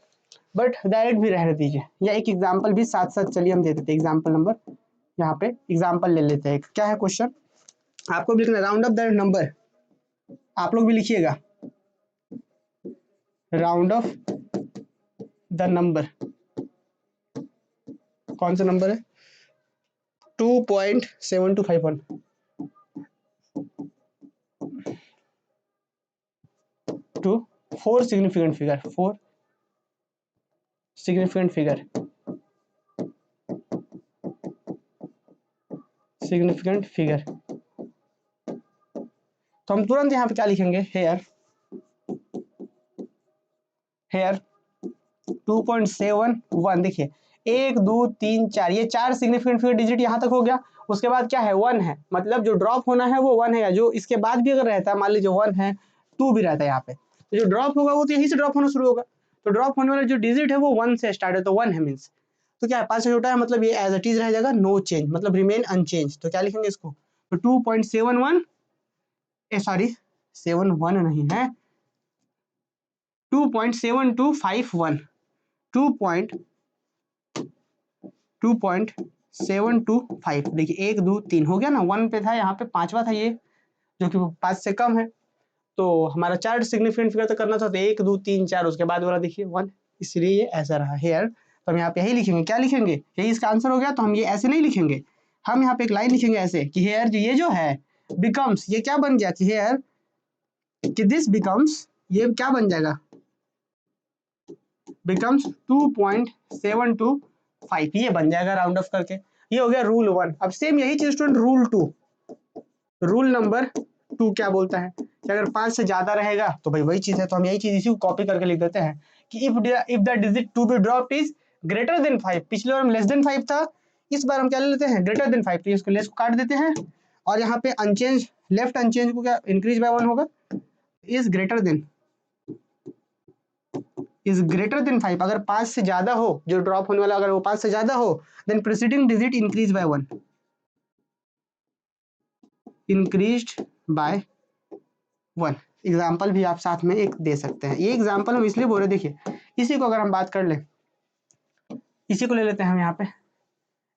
बट डायरेक्ट भी रहने दीजिए, या एक एग्जाम्पल भी साथ साथ चलिए हम दे देते हैं। एग्जाम्पल नंबर, यहाँ पे एग्जाम्पल ले लेते हैं। क्या है क्वेश्चन? आपको भी लिखना राउंड अप द नंबर, आप लोग भी लिखिएगा राउंड ऑफ द नंबर। कौन सा नंबर है? 2.7251 to 4 significant figure, 4 significant figure, significant figure. तो हम तुरंत यहाँ पे क्या लिखेंगे? हेयर 2.71, देखिए 1 2 3 4, ये 4 सिग्निफिकेंट फिगर डिजिट यहाँ तक हो गया। उसके बाद क्या है? 1 है, मतलब जो ड्रॉप होना है वो 1 है, जो इसके बाद भी अगर रहता है, मान लीजिए 1 है, 2 भी रहता है यहाँ पे, तो जो ड्रॉप होगा वो तो यहीं से ड्रॉप होना शुरू होगा। तो ड्रॉप होने वाला जो डिजिट है वो 1 से स्टार्ट है, तो 1 है मीन्स, तो क्या है? 5 से छोटा है, मतलब ये एज इट इज रह जाएगा, नो चेंज, मतलब रिमेन अनचेंज। तो क्या लिखेंगे इसको? तो 2.71, सॉरी 71 नहीं है, 2.7251, 2.725। देखिए 1 2 3 हो गया ना, 1 पे था, यहाँ पे 5वां था ये, जो कि 5 से कम है। तो हमारा 4 सिग्निफिकेंट फिगर तक करना था, तो 1 2 3 4, उसके बाद वाला देखिए 1, इसलिए ये ऐसा रहा हेयर। तो हम यहाँ पे यही लिखेंगे, क्या लिखेंगे? यही इसका आंसर हो गया। तो हम ये ऐसे नहीं लिखेंगे, हम यहाँ पे एक लाइन लिखेंगे ऐसे कि हेयर ये जो है बिकम्स, ये क्या बन गया कि हेयर, कि दिस बिकम्स, ये क्या बन जाएगा? बिकम्स 2.725, ये बन जाएगा राउंड ऑफ करके। ये हो गया रूल 1। अब सेम यही चीज स्टूडेंट रूल 2, रूल नंबर 2 क्या बोलता है कि अगर 5 से ज्यादा रहेगा तो भाई वही चीज है, तो हम यही चीज इसी को कॉपी करके लिख देते हैं कि if the digit to be dropped is greater than 5। पिछले बार हम लेस देन 5 था, इस बार हम क्या ले लेते हैं? Greater than 5। तो इसको लेस को काट देते हैं, और यहाँ पे अनचेंज, लेफ्ट अनचेंज को क्या इंक्रीज बाय 1 होगा, इज ग्रेटर देन 5। अगर 5 से ज्यादा हो, जो ड्रॉप होने वाला अगर वो 5 से ज्यादा हो, then preceding digit increase by 1, increased by 1। Example भी आप साथ में एक दे सकते हैं। ये एग्जाम्पल हम इसलिए बोल रहे, देखिए इसी को अगर हम बात कर ले, इसी को ले लेते हैं हम यहाँ पे,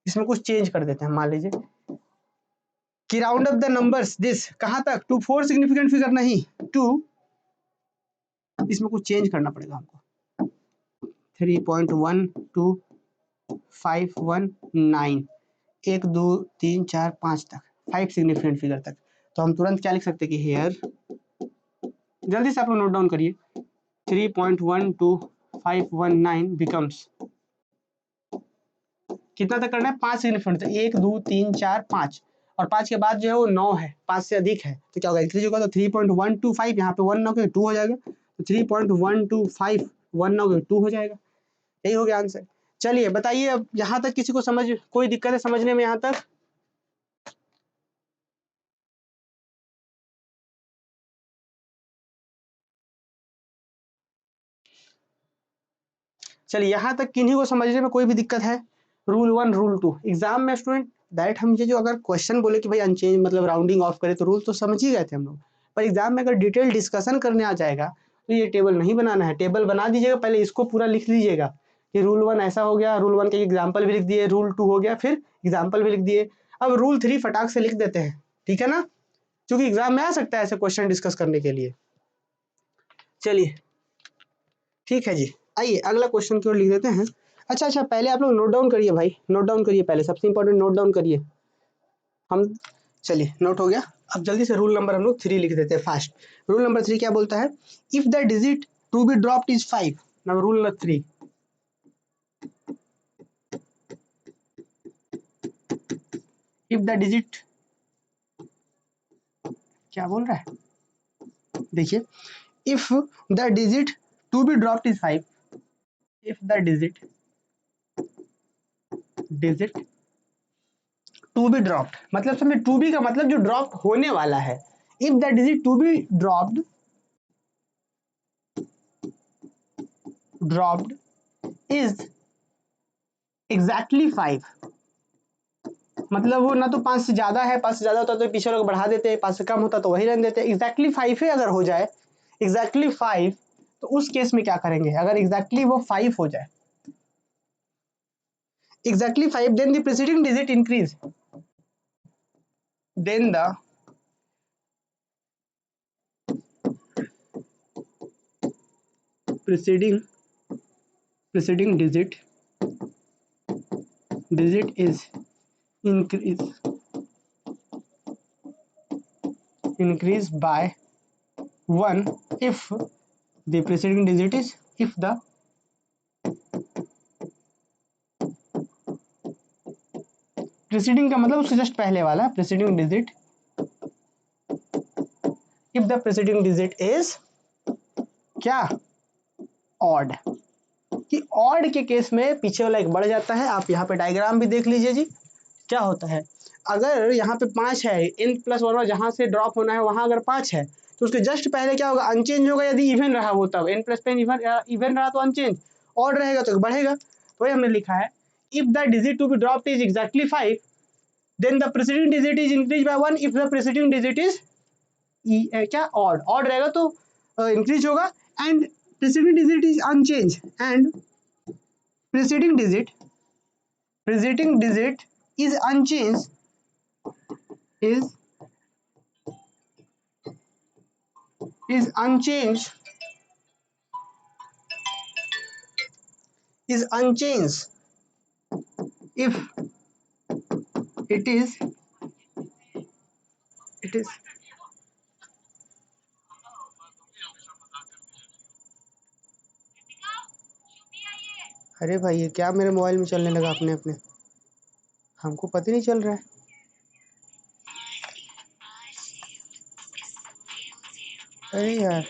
इसमें कुछ चेंज कर देते हैं। मान लीजिए कि round up the numbers this, कहाँ तक? टू 4 सिग्निफिकेंट फिगर नहीं, टू, इसमें कुछ चेंज करना पड़ेगा हमको, 3.1251 1 2 3 4 5 तक, 5 सिग्निफिकेंट फिगर तक। तो हम तुरंत क्या लिख सकते हैं कि हेयर, जल्दी से आप लोग नोट डाउन करिए, 3.12519 बिकम्स, कितना तक करना है? 5 सिग्निफिकेंट तक, 1 2 3 4 5, और 5 के बाद जो है वो 9 है, 5 से अधिक है, तो क्या होगा? इंक्रीज होगा, तो 3.125, यहाँ पे 1 9 के 2 हो जाएगा, तो 3.125 1 ना 2 हो जाएगा। यही हो गया आंसर। चलिए बताइए अब यहाँ तक किसी को समझ कोई दिक्कत है समझने में यहाँ तक? चलिए यहाँ तक किन्हीं को समझने में कोई भी दिक्कत है? रूल 1 रूल 2 एग्जाम में स्टूडेंट डायरेक्ट हम ये जो अगर क्वेश्चन बोले कि भाई अनचेंज मतलब राउंडिंग ऑफ करे तो रूल तो समझ ही गए थे हम लोग, पर एग्जाम में अगर डिटेल डिस्कशन करने आ जाएगा तो ये टेबल नहीं बनाना है। टेबल बना दीजिएगा, पहले इसको पूरा लिख लीजिएगा कि रूल 1 ऐसा हो गया, रूल 1 के एग्जाम्पल भी लिख दिए, रूल 2 हो गया, फिर एग्जाम्पल भी लिख दिए। अब रूल 3 फटाक से लिख देते हैं, ठीक है ना, क्योंकि एग्जाम में आ सकता है ऐसे क्वेश्चन डिस्कस करने के लिए। चलिए ठीक है जी, आइए अगला क्वेश्चन की ओर लिख देते हैं। अच्छा पहले आप लोग नोट डाउन करिए भाई, नोट डाउन करिए, पहले सबसे इंपॉर्टेंट नोट डाउन करिए। हम चलिए नोट हो गया। अब जल्दी से रूल नंबर हम लोग 3 लिख देते हैं फास्ट। रूल नंबर 3 क्या बोलता है? If the digit to be dropped is 5। Now rule number 3, if the digit, क्या बोल रहा है देखिए, if the digit to be dropped is 5, if the digit to be dropped मतलब समझे, टू बी का मतलब जो ड्रॉप होने वाला है। If the digit to be dropped is exactly 5, मतलब वो ना तो 5 से ज्यादा है, 5 से ज्यादा होता तो पीछे लोग बढ़ा देते, 5 से कम होता तो वही रहने देते। एग्जैक्टली 5 है अगर हो जाए, एग्जैक्टली 5, तो उस केस में क्या करेंगे? अगर एग्जैक्टली वो 5 हो जाए, exactly 5, then the preceding digit increase, then the preceding digit is increase by 1 if the preceding digit is, if the preceding का मतलब उससे जस्ट पहले वाला preceding digit, if the preceding digit is क्या, odd, कि odd के case में पीछे वाला एक बढ़ जाता है। आप यहाँ पे डायग्राम भी देख लीजिए जी, क्या होता है। अगर यहाँ पे 5 है, n+1 जहां से ड्रॉप होना है वहां अगर 5 है तो उसके जस्ट पहले क्या होगा? अनचेंज होगा। यदि इवन रहा वो तब n+10 इवन रहा तो अनचेंज, ऑड रहेगा तो बढ़ेगा। तो ये हमने लिखा है, if the digit to be dropped is exactly 5, then the preceding digit is increase by 1 if the preceding digit is क्या, ऑड, ऑड रहेगा तो इंक्रीज होगा। And preceding digit is unchanged, and preceding digit is unchanged, is unchanged, is unchanged if it is, it is, अरे भाई ये क्या मेरे mobile में चलने लगा अपने अपने, हमको पता नहीं चल रहा है। अरे यार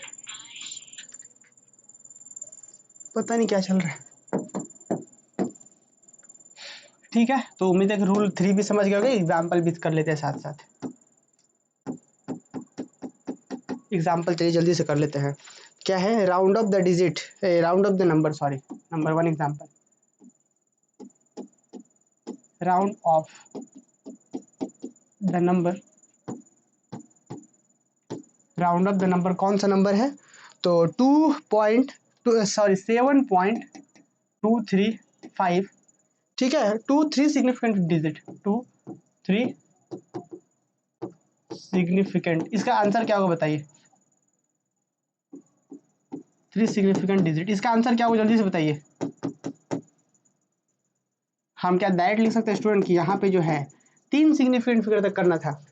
पता नहीं क्या चल रहा है। ठीक है, तो उम्मीद है कि रूल 3 भी समझ गए होंगे। एग्जाम्पल भी कर लेते हैं साथ साथ, एग्जाम्पल चलिए जल्दी से कर लेते हैं। क्या है? Round off the digit, round off the number, sorry, number 1 example, round off the number, round off the number कौन सा नंबर है? तो 7.235, ठीक है, 2 3 सिग्निफिकेंट डिजिट, 2 3 सिग्निफिकेंट, इसका आंसर क्या होगा बताइए? 3 सिग्निफिकेंट डिजिट, इसका आंसर क्या होगा जल्दी से बताइए। हम क्या डायरेक्ट लिख सकते हैं स्टूडेंट की यहाँ पे जो है 3 सिग्निफिकेंट फिगर तक करना था,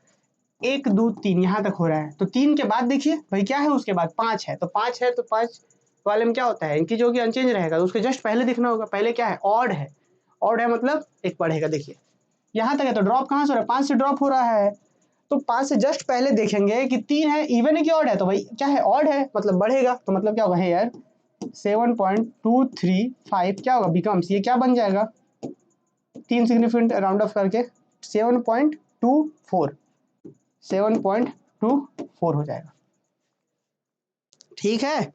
1 2 3 यहाँ तक हो रहा है, तो 3 के बाद देखिए भाई क्या है, उसके बाद 5 है, तो 5 है तो 5 वाले में क्या होता है, इनकी जो कि अनचेंज रहेगा तो उसके जस्ट पहले दिखना होगा। पहले क्या है? ऑड है, ऑड है मतलब एक बढ़ेगा। देखिए यहाँ तक है तो ड्रॉप कहाँ से हो रहा है? 5 से ड्रॉप हो रहा है, तो 5 से जस्ट पहले देखेंगे कि 3 है, इवन है कि ऑड है, तो भाई क्या है, ऑड है, मतलब बढ़ेगा, तो मतलब क्या होगा यार 7.235 क्या होगा बिकम्स, ये क्या बन जाएगा, 3 सिग्निफिकेंट राउंड ऑफ करके 7.24 7.24 हो जाएगा। ठीक है,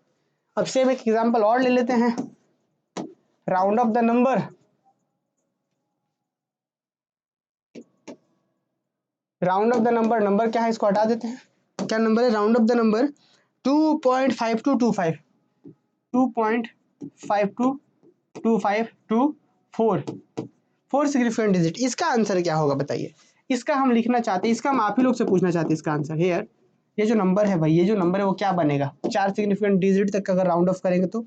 अब सेम एक एग्जांपल और ले लेते हैं, round off the number, round off the number, number क्या है इसको हटा देते हैं, क्या नंबर है, round off the number 2.5225 2.5225 to 4 4 significant digit, इसका आंसर क्या होगा बताइए, इसका हम लिखना चाहते हैं, इसका हम आप ही लोग से पूछना चाहते हैं इसका आंसर है यार, ये जो नंबर है भाई, ये जो नंबर है वो क्या बनेगा, 4 सिग्निफिकेंट डिजिट तक अगर राउंड ऑफ करेंगे तो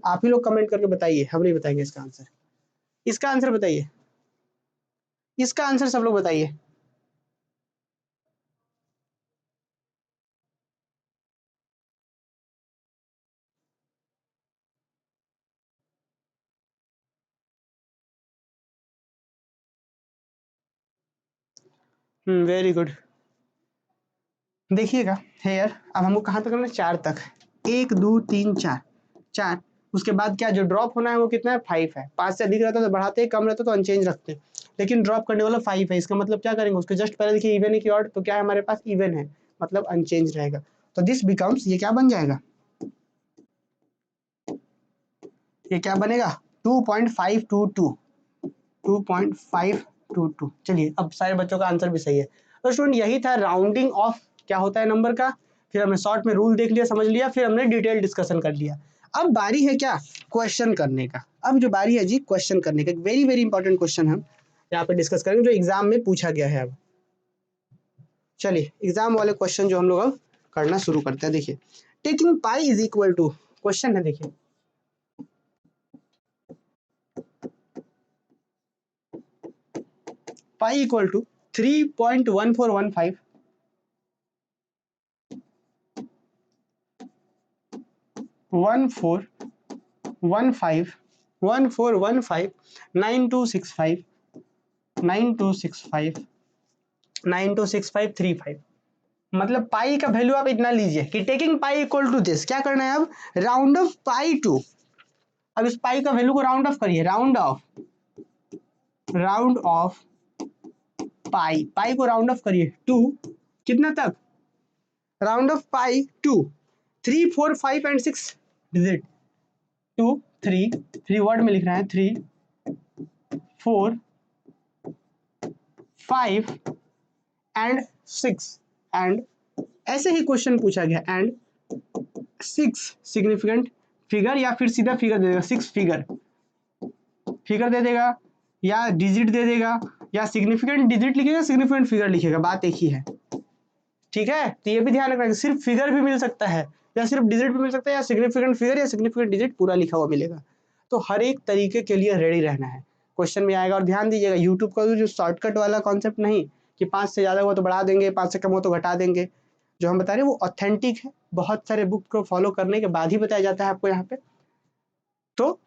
आप ही लोग कमेंट करके बताइए, हम नहीं बताएंगे इसका आंसर, इसका आंसर बताइए, इसका आंसर सब लोग बताइए। वेरी गुड, देखिएगा हेयर, अब हमको कहाँ तक करना है, 4 तक, 1 2 3 4 4, उसके बाद क्या जो ड्रॉप होना है वो कितना है, 5 है, 5 से अधिक रहता तो बढ़ाते, कम रहता तो अनचेंज रखते, लेकिन ड्रॉप करने वाला 5 है, इसका मतलब क्या करेंगे, उसके जस्ट पहले देखिए इवन है कि ऑड, तो क्या है हमारे पास इवन है, मतलब अनचेंज रहेगा, तो दिस बिकम्स, ये क्या बन जाएगा, ये क्या बनेगा 2.522 2.522। चलिए अब सारे बच्चों का आंसर भी सही है, तो स्टूडेंट यही था राउंडिंग ऑफ क्या होता है नंबर का, फिर हमने शॉर्ट में रूल देख लिया, समझ लिया, फिर हमने डिटेल डिस्कशन कर लिया, अब बारी है क्या, क्वेश्चन करने का, अब जो बारी है जी क्वेश्चन करने का, वेरी वेरी इंपॉर्टेंट क्वेश्चन हम यहाँ पे डिस्कस करेंगे जो एग्जाम में पूछा गया है। अब चलिए एग्जाम वाले क्वेश्चन जो हम लोग अब करना शुरू करते हैं, देखिए taking pi is equal to, question है देखिए, पाई इक्वल टू 3.1415 1415 9265 9265 926535, मतलब पाई का वैल्यू आप इतना लीजिए कि taking pi equal to this, क्या करना है अब राउंड ऑफ पाई टू, अब इस पाई का वैल्यू को राउंड ऑफ करिए, राउंड ऑफ पाई, पाई को राउंड ऑफ करिए टू कितना तक, round off pi to 3 4 5 and 6 digit, 2 3 3 word में लिख रहे हैं, 3 4 5 एंड 6 एंड, ऐसे ही क्वेश्चन पूछा गया, एंड 6 सिग्निफिकेंट फिगर, या फिर सीधा फिगर दे देगा, 6 फिगर फिगर दे देगा, या डिजिट दे देगा, या सिग्निफिकेंट डिजिट लिखेगा, सिग्निफिकेंट फिगर लिखेगा, बात एक ही है। ठीक है, तो ये भी ध्यान रखना, सिर्फ फिगर भी मिल सकता है, या सिर्फ डिजिट भी मिल सकता है, या सिग्निफिकेंट फिगर या सिग्निफिकेंट डिजिट पूरा लिखा हुआ मिलेगा, तो हर एक तरीके के लिए रेडी रहना है, क्वेश्चन में आएगा। और ध्यान दीजिएगा यूट्यूब का जो शॉर्टकट वाला कॉन्सेप्ट नहीं कि 5 से ज़्यादा हुआ तो बढ़ा देंगे, 5 से कम हो तो घटा देंगे, जो हम बता रहे हैं वो ऑथेंटिक है, बहुत सारे बुक को फॉलो करने के बाद ही बताया जाता है आपको यहाँ पे, तो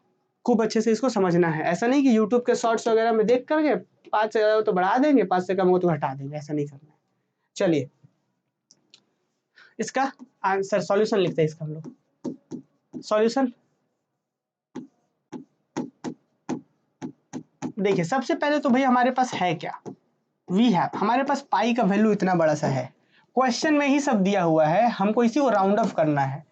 खूब अच्छे से इसको समझना है, ऐसा नहीं कि यूट्यूब के शॉर्ट्स वगैरह में देख करके 5 से ज़्यादा हो तो बढ़ा देंगे, 5 से कम हो तो घटा देंगे, ऐसा नहीं करना है। चलिए इसका आंसर सॉल्यूशन लिखते हैं, इसका हम लोग सॉल्यूशन, देखिए सबसे पहले तो भाई हमारे पास है क्या, वी हैव, हमारे पास पाई का वैल्यू इतना बड़ा सा है, क्वेश्चन में ही सब दिया हुआ है, हमको इसी को राउंड ऑफ करना है।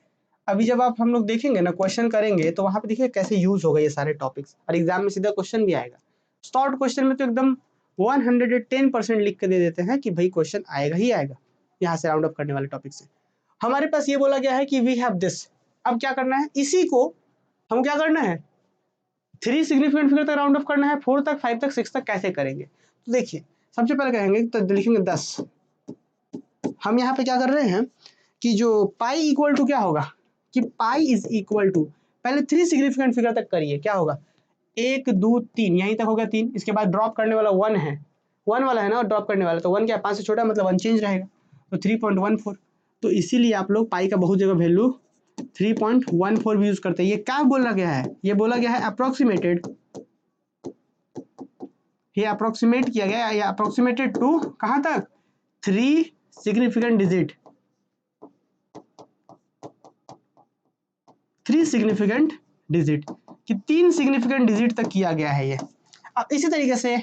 अभी जब आप हम लोग देखेंगे ना क्वेश्चन करेंगे तो वहां पे देखिए कैसे यूज होगा ये सारे टॉपिक्स, और एग्जाम में सीधा क्वेश्चन भी आएगा, शॉर्ट क्वेश्चन में तो एकदम 110% लिख के दे देते हैं कि भाई क्वेश्चन आएगा ही आएगा यहाँ से राउंड ऑफ करने वाले टॉपिक से। हमारे पास ये बोला गया है कि वी हैव दिस, अब क्या करना है, इसी को हम क्या करना है, 3 सिग्निफिकेंट फिगर तक राउंड ऑफ करना है, 4 तक, 5 तक, 6 तक कैसे करेंगे, तो देखिए सबसे पहले कहेंगे तो लिखेंगे 10, हम यहाँ पे क्या कर रहे हैं कि जो पाई इक्वल टू क्या होगा, कि पाई इज इक्वल टू, पहले 3 सिग्निफिकेंट फिगर तक करिए, क्या होगा 1 2 3, यहीं तक हो गया 3, इसके बाद ड्रॉप करने वाला 1 है, 1 वाला है ना ड्रॉप करने वाला, तो 1 क्या 5 से छोटा मतलब अनचेंज रहेगा, तो 3.14, तो इसीलिए आप लोग पाई का बहुत जगह वैल्यू 3.14 भी यूज करते हैं। ये क्या बोला गया है, ये बोला गया है अप्रोक्सीमेटेड, ये अप्रोक्सीमेट किया गया, या अप्रोक्सीमेटेड टू कहाँ तक 3 सिग्निफिकेंट डिजिट, 3 सिग्निफिकेंट डिजिट कि 3 सिग्निफिकेंट डिजिट तक किया गया है ये। अब इसी तरीके से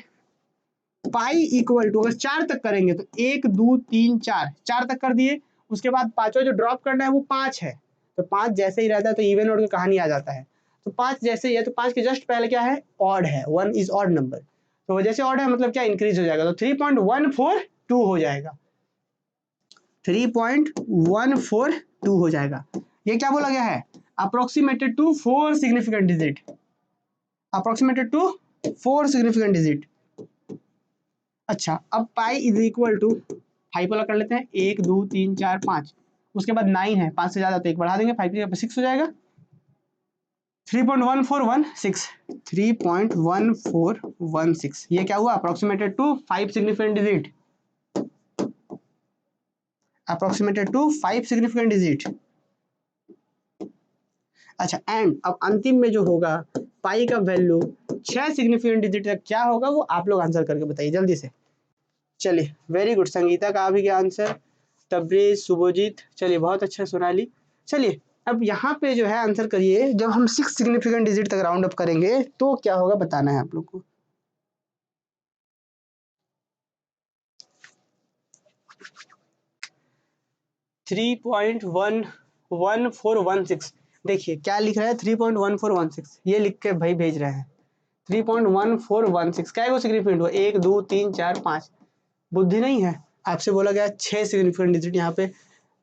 पाई इक्वल टू अगर 4 तक करेंगे तो 1 2 3 4, 4 तक कर दिए, उसके बाद पांचवा जो ड्रॉप करना है वो 5 है, तो 5 जैसे ही रहता है तो इवन ऑड की कहानी आ जाता है। तो 5 जैसे ही है तो 5 के जस्ट पहले क्या है, ऑड है, 1 इज ऑड नंबर, तो जैसे ऑड है मतलब क्या, इंक्रीज हो जाएगा, तो 3.142 हो जाएगा, 3.142 हो जाएगा। ये क्या बोला गया है, approximated to 4 significant digit, approximated to 4 significant digit. अच्छा, अब पाई इज इक्वल टू 5 वाला कर लेते हैं, 1 2 3 4 5, उसके बाद 9 है, 5 से ज्यादा तो 1 बढ़ा देंगे, 5 की 6 हो जाएगा, 3.1416, 3.1416, ये क्या हुआ, approximated to 5 significant digit, approximated to 5 significant digit. अच्छा, एंड अब अंतिम में जो होगा पाई का वैल्यू 6 सिग्निफिकेंट डिजिट तक क्या होगा वो आप लोग आंसर करके बताइए जल्दी से। चलिए वेरी गुड, संगीता का आ भी गया आंसर, तब्रेज, शुभजीत, चलिए बहुत अच्छा सोनाली। चलिए अब यहाँ पे जो है आंसर करिए, जब हम 6 सिग्निफिकेंट डिजिट तक राउंड अप करेंगे तो क्या होगा बताना है आप लोग को। थ्री पॉइंट वन 1416, देखिए क्या लिख रहा है 3.1416, ये लिख के भाई भेज रहे हैं 3.1416, क्या सिग्निफिकेंट हुआ, 1 2 3 4 5, बुद्धि नहीं है, आपसे बोला गया 6 सिग्निफिकेंट डिजिट, यहाँ पे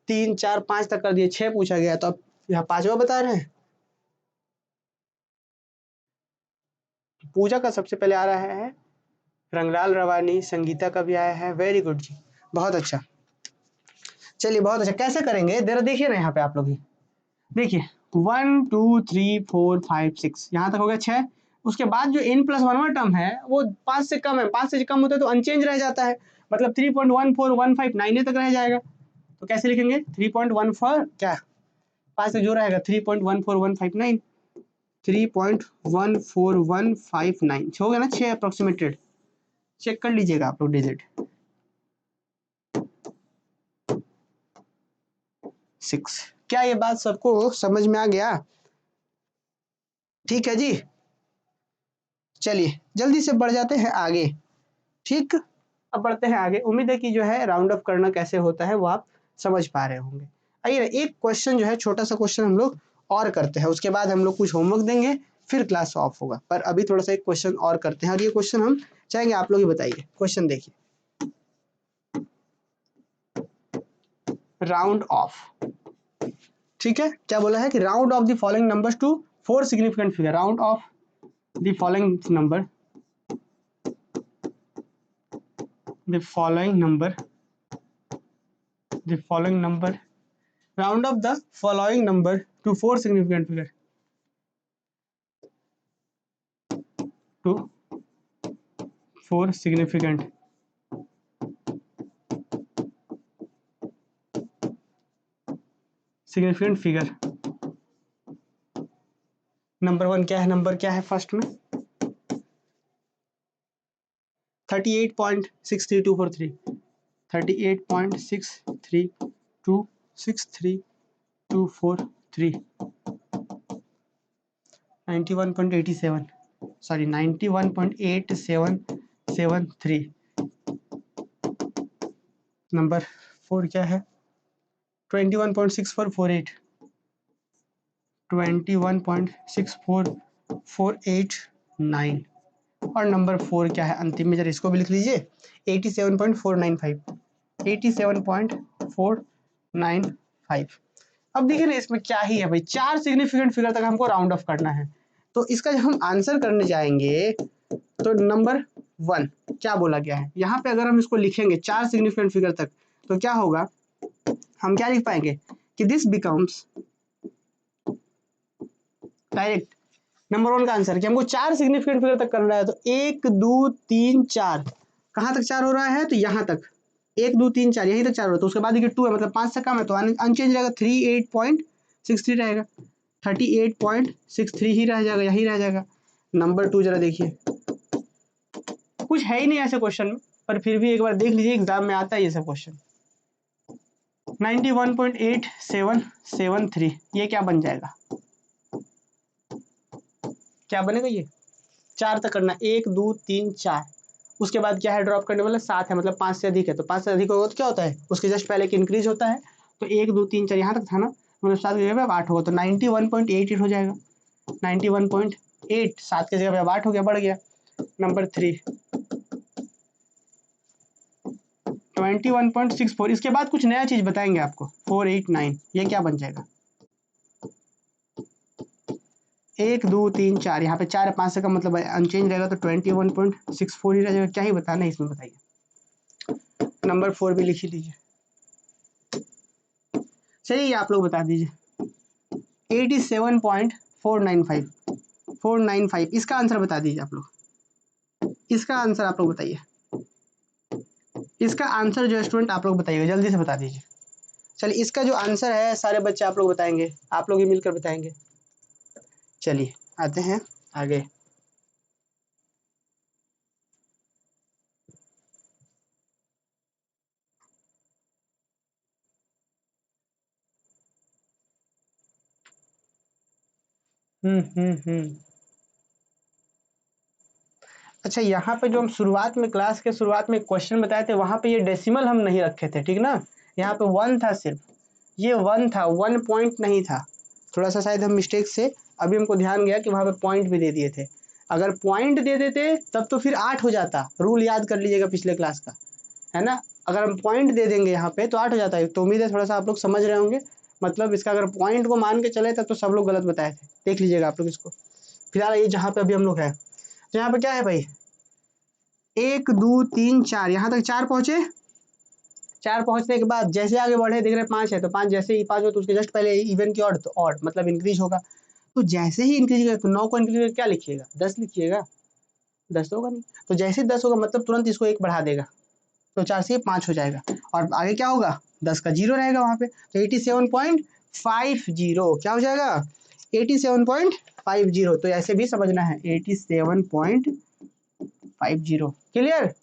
3 4 5 तक कर दिए, 6 पूछा गया तो अब यहाँ 5वां बता रहे हैं। पूजा का सबसे पहले आ रहा है, रंगलाल रवानी, संगीता का भी आया है, वेरी गुड जी, बहुत अच्छा। चलिए बहुत अच्छा, कैसे करेंगे जरा देखिए ना यहाँ पे आप लोग ही देखिए, 1 2 3 4 5 6, यहाँ तक हो गया 6, उसके बाद जो n+1 टर्म है वो 5 से कम है, 5 से कम होता है तो अनचेंज रह जाता है, मतलब 3.1415 तक रह जाएगा, तो कैसे लिखेंगे 3.14 क्या 5 से जो रहेगा 3.14159, 3.14159 हो गया ना 6 अप्रोक्सीमेटेड, चेक कर लीजिएगा आप लोग डिजिट 6। क्या ये बात सबको समझ में आ गया, ठीक है जी। चलिए जल्दी से बढ़ जाते हैं आगे, ठीक, अब बढ़ते हैं आगे, उम्मीद है कि जो है राउंड अप करना कैसे होता है वो आप समझ पा रहे होंगे। आइए एक क्वेश्चन जो है, छोटा सा क्वेश्चन हम लोग और करते हैं, उसके बाद हम लोग कुछ होमवर्क देंगे, फिर क्लास ऑफ होगा, पर अभी थोड़ा सा एक क्वेश्चन और करते हैं, और ये क्वेश्चन हम चाहेंगे आप लोग ही बताइए। क्वेश्चन देखिए, राउंड ऑफ, ठीक है, क्या बोला है कि round off the following numbers to 4 significant figure, round off the following number, the following number, round up the following number to 4 significant figure, to 4 significant figure। Number 1 क्या है, number क्या है फर्स्ट में 38.63243, 38.63263, 91.87, सॉरी 91.8773। नंबर 4 क्या है 21.6448, 21.64489, और number 4 क्या है अंतिम में, जरा इसको भी लिख लीजिए 87.495, 87.495। अब देखिए ना इसमें क्या ही है भाई, 4 सिग्निफिकेंट फिगर तक हमको राउंड ऑफ करना है, तो इसका जब हम आंसर करने जाएंगे तो नंबर 1 क्या बोला गया है, यहाँ पे अगर हम इसको लिखेंगे 4 सिग्निफिकेंट फिगर तक तो क्या होगा, हम क्या लिख पाएंगे कि दिस बिकम्स डायरेक्ट नंबर 1 का आंसर कि हमको 4 सिग्निफिकेंट फिगर तक करना है, तो 1 2 3 4, कहाँ तक 4 हो रहा है तो यहाँ तक 1 2 3 4 यहीं तक 4 हो रहा है, तो उसके बाद देखिए 2 है मतलब 5 से कम है तो अनचेंज रहेगा, 38.63 रहेगा, 38.63 ही रह जाएगा, यही रह जाएगा। नंबर 2 जरा देखिए, कुछ है ही नहीं ऐसे क्वेश्चन में, पर फिर भी एक बार देख लीजिए, एग्जाम में आता है ये सब क्वेश्चन। 91.8773 ये क्या बन जाएगा, क्या बनेगा ये, 4 तक करना, 1 2 3 4, उसके बाद क्या है ड्रॉप करने वाला 7 है, मतलब 5 से अधिक है, तो 5 से अधिक होगा तो क्या होता है उसके जस्ट पहले एक इंक्रीज होता है, तो 1 2 3 4 यहाँ तक था ना, मतलब 7 की जगह पे अब 8 होगा, तो 91.88 हो जाएगा, 91.8, 7 की जगह पे अब 8 हो गया, बढ़ गया। नंबर 3 21.64, इसके बाद कुछ नया चीज बताएंगे आपको, 489 ये क्या बन जाएगा, 1 2 3 4, यहाँ पे 4 5 से का मतलब अनचेंज रहेगा, तो 21.64 ही रह जाएगा, क्या ही बताना है इसमें बताइए। नंबर 4 भी लिख ही लीजिए। चलिए आप लोग बता दीजिए, 87.495 इसका आंसर बता दीजिए आप लोग, इसका आंसर आप लोग बताइए, इसका आंसर जो स्टूडेंट आप लोग बताइएगा, जल्दी से बता दीजिए। चलिए इसका जो आंसर है सारे बच्चे आप लोग बताएंगे, आप लोग ही मिलकर बताएंगे। चलिए आते हैं आगे। हम्म। अच्छा, यहाँ पे जो हम शुरुआत में क्लास के शुरुआत में क्वेश्चन बताए थे, वहां पे ये डेसिमल हम नहीं रखे थे, ठीक ना, यहाँ पे 1 था सिर्फ, ये 1 था, 1 पॉइंट नहीं था, थोड़ा सा शायद हम मिस्टेक से, अभी हमको ध्यान गया कि वहां पे पॉइंट भी दे दिए थे, अगर पॉइंट दे देते तब तो फिर 8 हो जाता, रूल याद कर लीजिएगा पिछले क्लास का, है ना, अगर हम पॉइंट दे देंगे यहाँ पे तो 8 हो जाता है, तो उम्मीद है थोड़ा सा आप लोग समझ रहे होंगे, मतलब इसका अगर पॉइंट को मान के चले तब तो सब लोग गलत बताए थे, देख लीजिएगा आप लोग इसको। फिलहाल ये जहाँ पे अभी हम लोग है, तो यहाँ पे क्या है भाई, 1 2 3 4, यहाँ तक 4 पहुंचे, 4 पहुंचने के बाद जैसे आगे बढ़े देख रहे 5 है, तो 5 जैसे ही 5 हो तो उसके जस्ट पहले इवन की ऑड, तो ऑड मतलब इंक्रीज होगा, तो जैसे ही इंक्रीज करेगा तो 9 को इंक्रीज करके क्या लिखिएगा, 10 लिखिएगा, 10 होगा नहीं, तो जैसे ही 10 होगा मतलब तुरंत इसको 1 बढ़ा देगा, तो 4 से 5 हो जाएगा, और आगे क्या होगा 10 का जीरो रहेगा वहां पे, तो 87.50 क्या हो जाएगा, 87.50, तो ऐसे भी समझना है 87.50, क्लियर।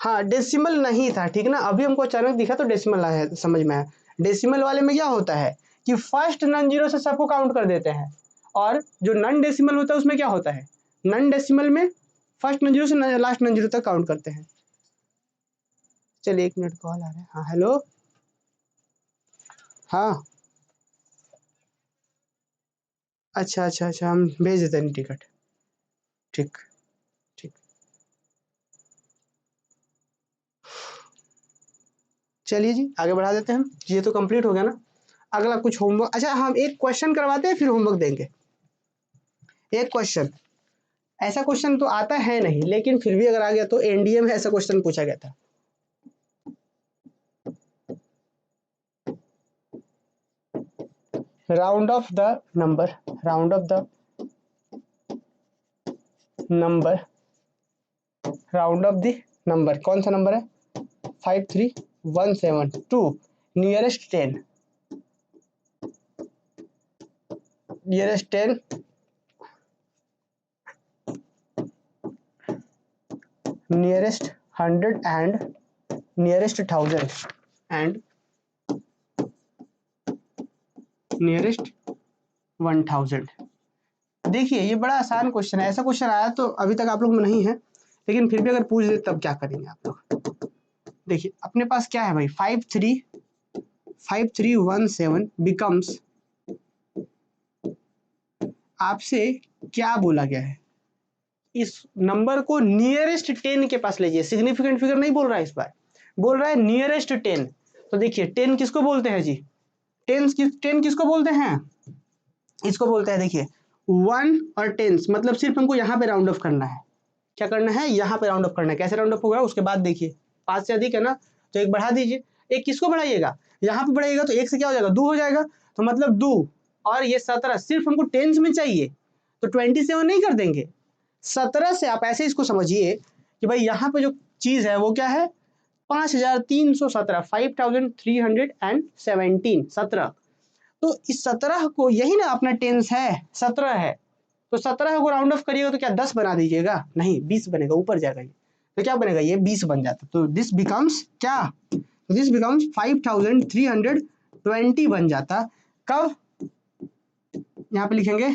हाँ डेसिमल नहीं था, ठीक ना, अभी हमको अचानक दिखा तो डेसिमल आया, समझ में आया। डेसिमल वाले में क्या होता है कि फर्स्ट नॉन जीरो से सबको काउंट कर देते हैं, और जो नॉन डेसिमल होता है उसमें क्या होता है, नॉन डेसिमल में फर्स्ट नॉन जीरो से लास्ट नॉन जीरो तक काउंट करते हैं। चलिए 1 मिनट कॉल आ रहा है, हाँ हेलो, हाँ अच्छा अच्छा अच्छा, हम भेज देते हैं टिकट, ठीक ठीक। चलिए जी आगे बढ़ा देते हैं हम, ये तो कंप्लीट हो गया ना, अगला कुछ होमवर्क, अच्छा हम एक क्वेश्चन करवाते हैं फिर होमवर्क देंगे, एक क्वेश्चन, ऐसा क्वेश्चन तो आता है नहीं लेकिन फिर भी अगर आ गया तो एनडीए में ऐसा क्वेश्चन पूछा गया था, round off the number, round off the number, round off the number, कौन सा नंबर है, 53172, nearest 10, nearest 10, nearest 100 and nearest 1000 and nearest 1000। देखिए ये बड़ा आसान क्वेश्चन है, ऐसा क्वेश्चन आया तो अभी तक आप लोग में नहीं है, लेकिन फिर भी अगर पूछ दे तब क्या करेंगे आप लोग। देखिए अपने पास क्या है भाई, 5317 बिकम्स, आपसे क्या बोला गया है, इस नंबर को नियरेस्ट 10 के पास लीजिए, सिग्निफिकेंट फिगर नहीं बोल रहा है इस बार, बोल रहा है नियरेस्ट 10, तो देखिए 10 किसको बोलते हैं जी, 10 किसको बोलते हैं, इसको बोलते हैं देखिए 1 और 10, मतलब सिर्फ हमको यहाँ पे राउंड ऑफ करना है, क्या करना है यहाँ पे राउंड ऑफ करना है, कैसे राउंड ऑफ होगा उसके बाद देखिए, 5 से अधिक है ना, तो 1 बढ़ा दीजिए, 1 किसको बढ़ाइएगा, यहाँ पे बढ़ाइएगा तो 1 से क्या हो जाएगा 2 हो जाएगा, तो मतलब 2, और ये 17 सिर्फ हमको टेंस में चाहिए, तो 27 नहीं कर देंगे, 17 से आप ऐसे इसको समझिए कि भाई यहाँ पे जो चीज है वो क्या है, 5317, 5317, 17, तो इस 17 को, यही ना अपना टेंस है 17 है, तो 17 को राउंड ऑफ करिएगा तो क्या 10 बना दीजिएगा, नहीं 20 बनेगा, ऊपर जाएगा ये, तो क्या बनेगा ये 20 बन जाता, तो दिस बिकम्स क्या, तो दिस बिकम्स 5320 बन जाता। कब, यहाँ पे लिखेंगे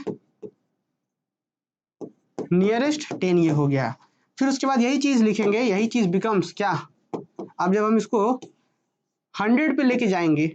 नियरेस्ट 10, ये हो गया। फिर उसके बाद यही चीज लिखेंगे, यही चीज बिकम्स क्या, अब जब हम इसको 100 पे लेके जाएंगे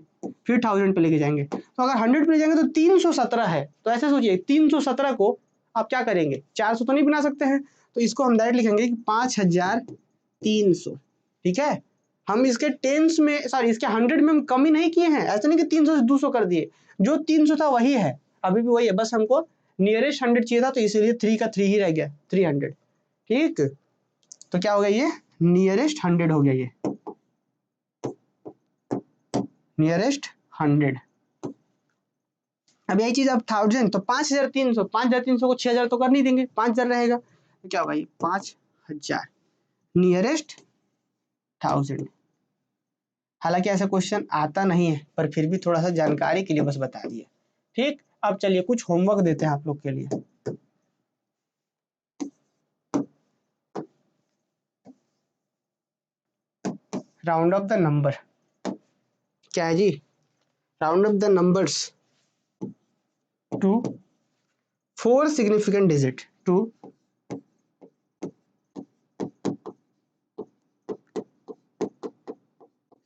फिर 1000 पे लेके जाएंगे, तो अगर 100 पे ले जाएंगे तो 317 है, तो ऐसे सोचिए 317 को आप क्या करेंगे, 400 तो नहीं बना सकते हैं, तो इसको हम डायरेक्ट लिखेंगे कि 5300, ठीक है। हम इसके टेंस में, सॉरी इसके 100 में हम कमी नहीं किए हैं, ऐसा नहीं कि 300 से 200 कर दिए, जो 300 था वही है, अभी भी वही है, बस हमको नियरेस्ट 100 चाहिए था, तो इसीलिए 3 का 3 ही रह गया, 300, ठीक। तो क्या हो गया ये नियरेस्ट 100 हो गया, ये नियरेस्ट 100। अब यही चीज अब 1000, तो 5300 को 6000 तो कर नहीं देंगे, 5000 रहेगा, तो क्या होगा ये 5000 नियरेस्ट 1000। हालांकि ऐसा क्वेश्चन आता नहीं है, पर फिर भी थोड़ा सा जानकारी के लिए बस बता दिया, ठीक। अब चलिए कुछ होमवर्क देते हैं आप लोग के लिए। राउंड ऑफ द नंबर, क्या है जी, round off the numbers to 4 significant digit, to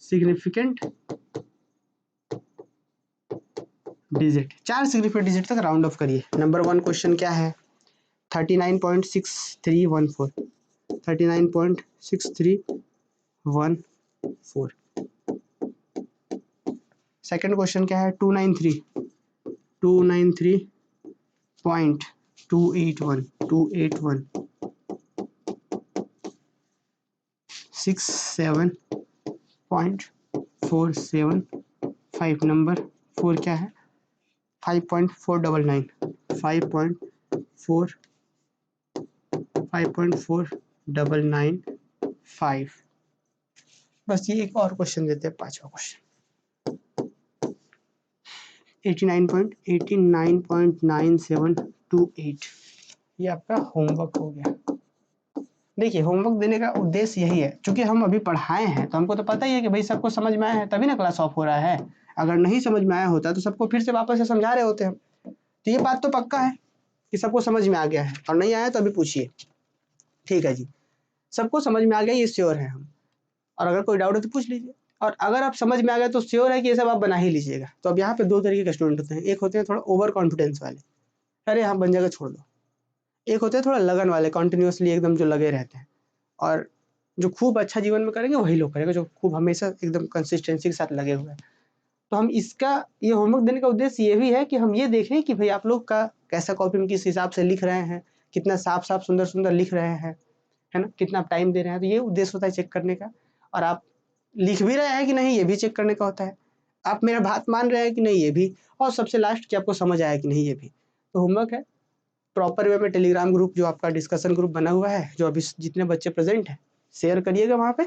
significant digit, 4 significant digit तक राउंड ऑफ करिए। नंबर 1 क्वेश्चन क्या है, 39.6314, 39.6314। सेकंड क्वेश्चन क्या है, 293.281, 67.475। नंबर 4 क्या है, 5.499, 5.499.5। बस ये एक और क्वेश्चन देते हैं, 5वां क्वेश्चन 89.9728। ये आपका होमवर्क हो गया। देखिए होमवर्क देने का उद्देश्य यही है, क्योंकि हम अभी पढ़ाए हैं तो हमको तो पता ही है कि भाई सबको समझ में आया है, तभी ना क्लास ऑफ हो रहा है। अगर नहीं समझ में आया होता तो सबको फिर से वापस से समझा रहे होते हम। तो ये बात तो पक्का है कि सबको समझ में आ गया है, और नहीं आया तो अभी पूछिए, ठीक है जी। सबको समझ में आ गया, ये श्योर है हम, और अगर कोई डाउट है तो पूछ लीजिए। और अगर आप समझ में आ गया तो श्योर है कि ये सब आप बना ही लीजिएगा। तो अब यहाँ पे 2 तरीके के स्टूडेंट होते हैं, एक होते हैं थोड़ा ओवर कॉन्फिडेंस वाले, अरे हाँ बन जाएगा छोड़ दो, एक होते हैं थोड़ा लगन वाले, कॉन्टिन्यूसली एकदम जो लगे रहते हैं, और जो खूब अच्छा जीवन में करेंगे वही लोग करेंगे, जो खूब हमेशा एकदम कंसिस्टेंसी के साथ लगे हुए हैं। तो हम इसका ये होमवर्क देने का उद्देश्य ये भी है कि हम ये देखें कि भाई आप लोग का कैसा कॉपी में किस हिसाब से लिख रहे हैं, कितना साफ साफ सुंदर सुंदर लिख रहे हैं, है ना, कितना आप टाइम दे रहे हैं। तो ये उद्देश्य होता है चेक करने का, और आप लिख भी रहे हैं कि नहीं ये भी चेक करने का होता है, आप मेरा बात मान रहे हैं कि नहीं ये भी, और सबसे लास्ट कि आपको समझ आया कि नहीं ये भी। तो होमवर्क है प्रॉपर वे में टेलीग्राम ग्रुप जो आपका डिस्कशन ग्रुप बना हुआ है, जो अभी जितने बच्चे प्रेजेंट हैं शेयर करिएगा वहाँ पे।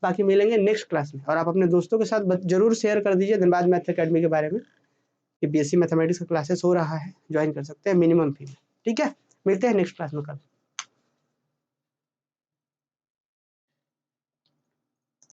बाकी मिलेंगे नेक्स्ट क्लास में, और आप अपने दोस्तों के साथ जरूर शेयर कर दीजिए धनबाद मैथ अकेडमी के बारे में, कि बीएससी मैथमेटिक्स का क्लासेस हो रहा है, ज्वाइन कर सकते हैं मिनिमम फी में, ठीक है। मिलते हैं नेक्स्ट क्लास में कल।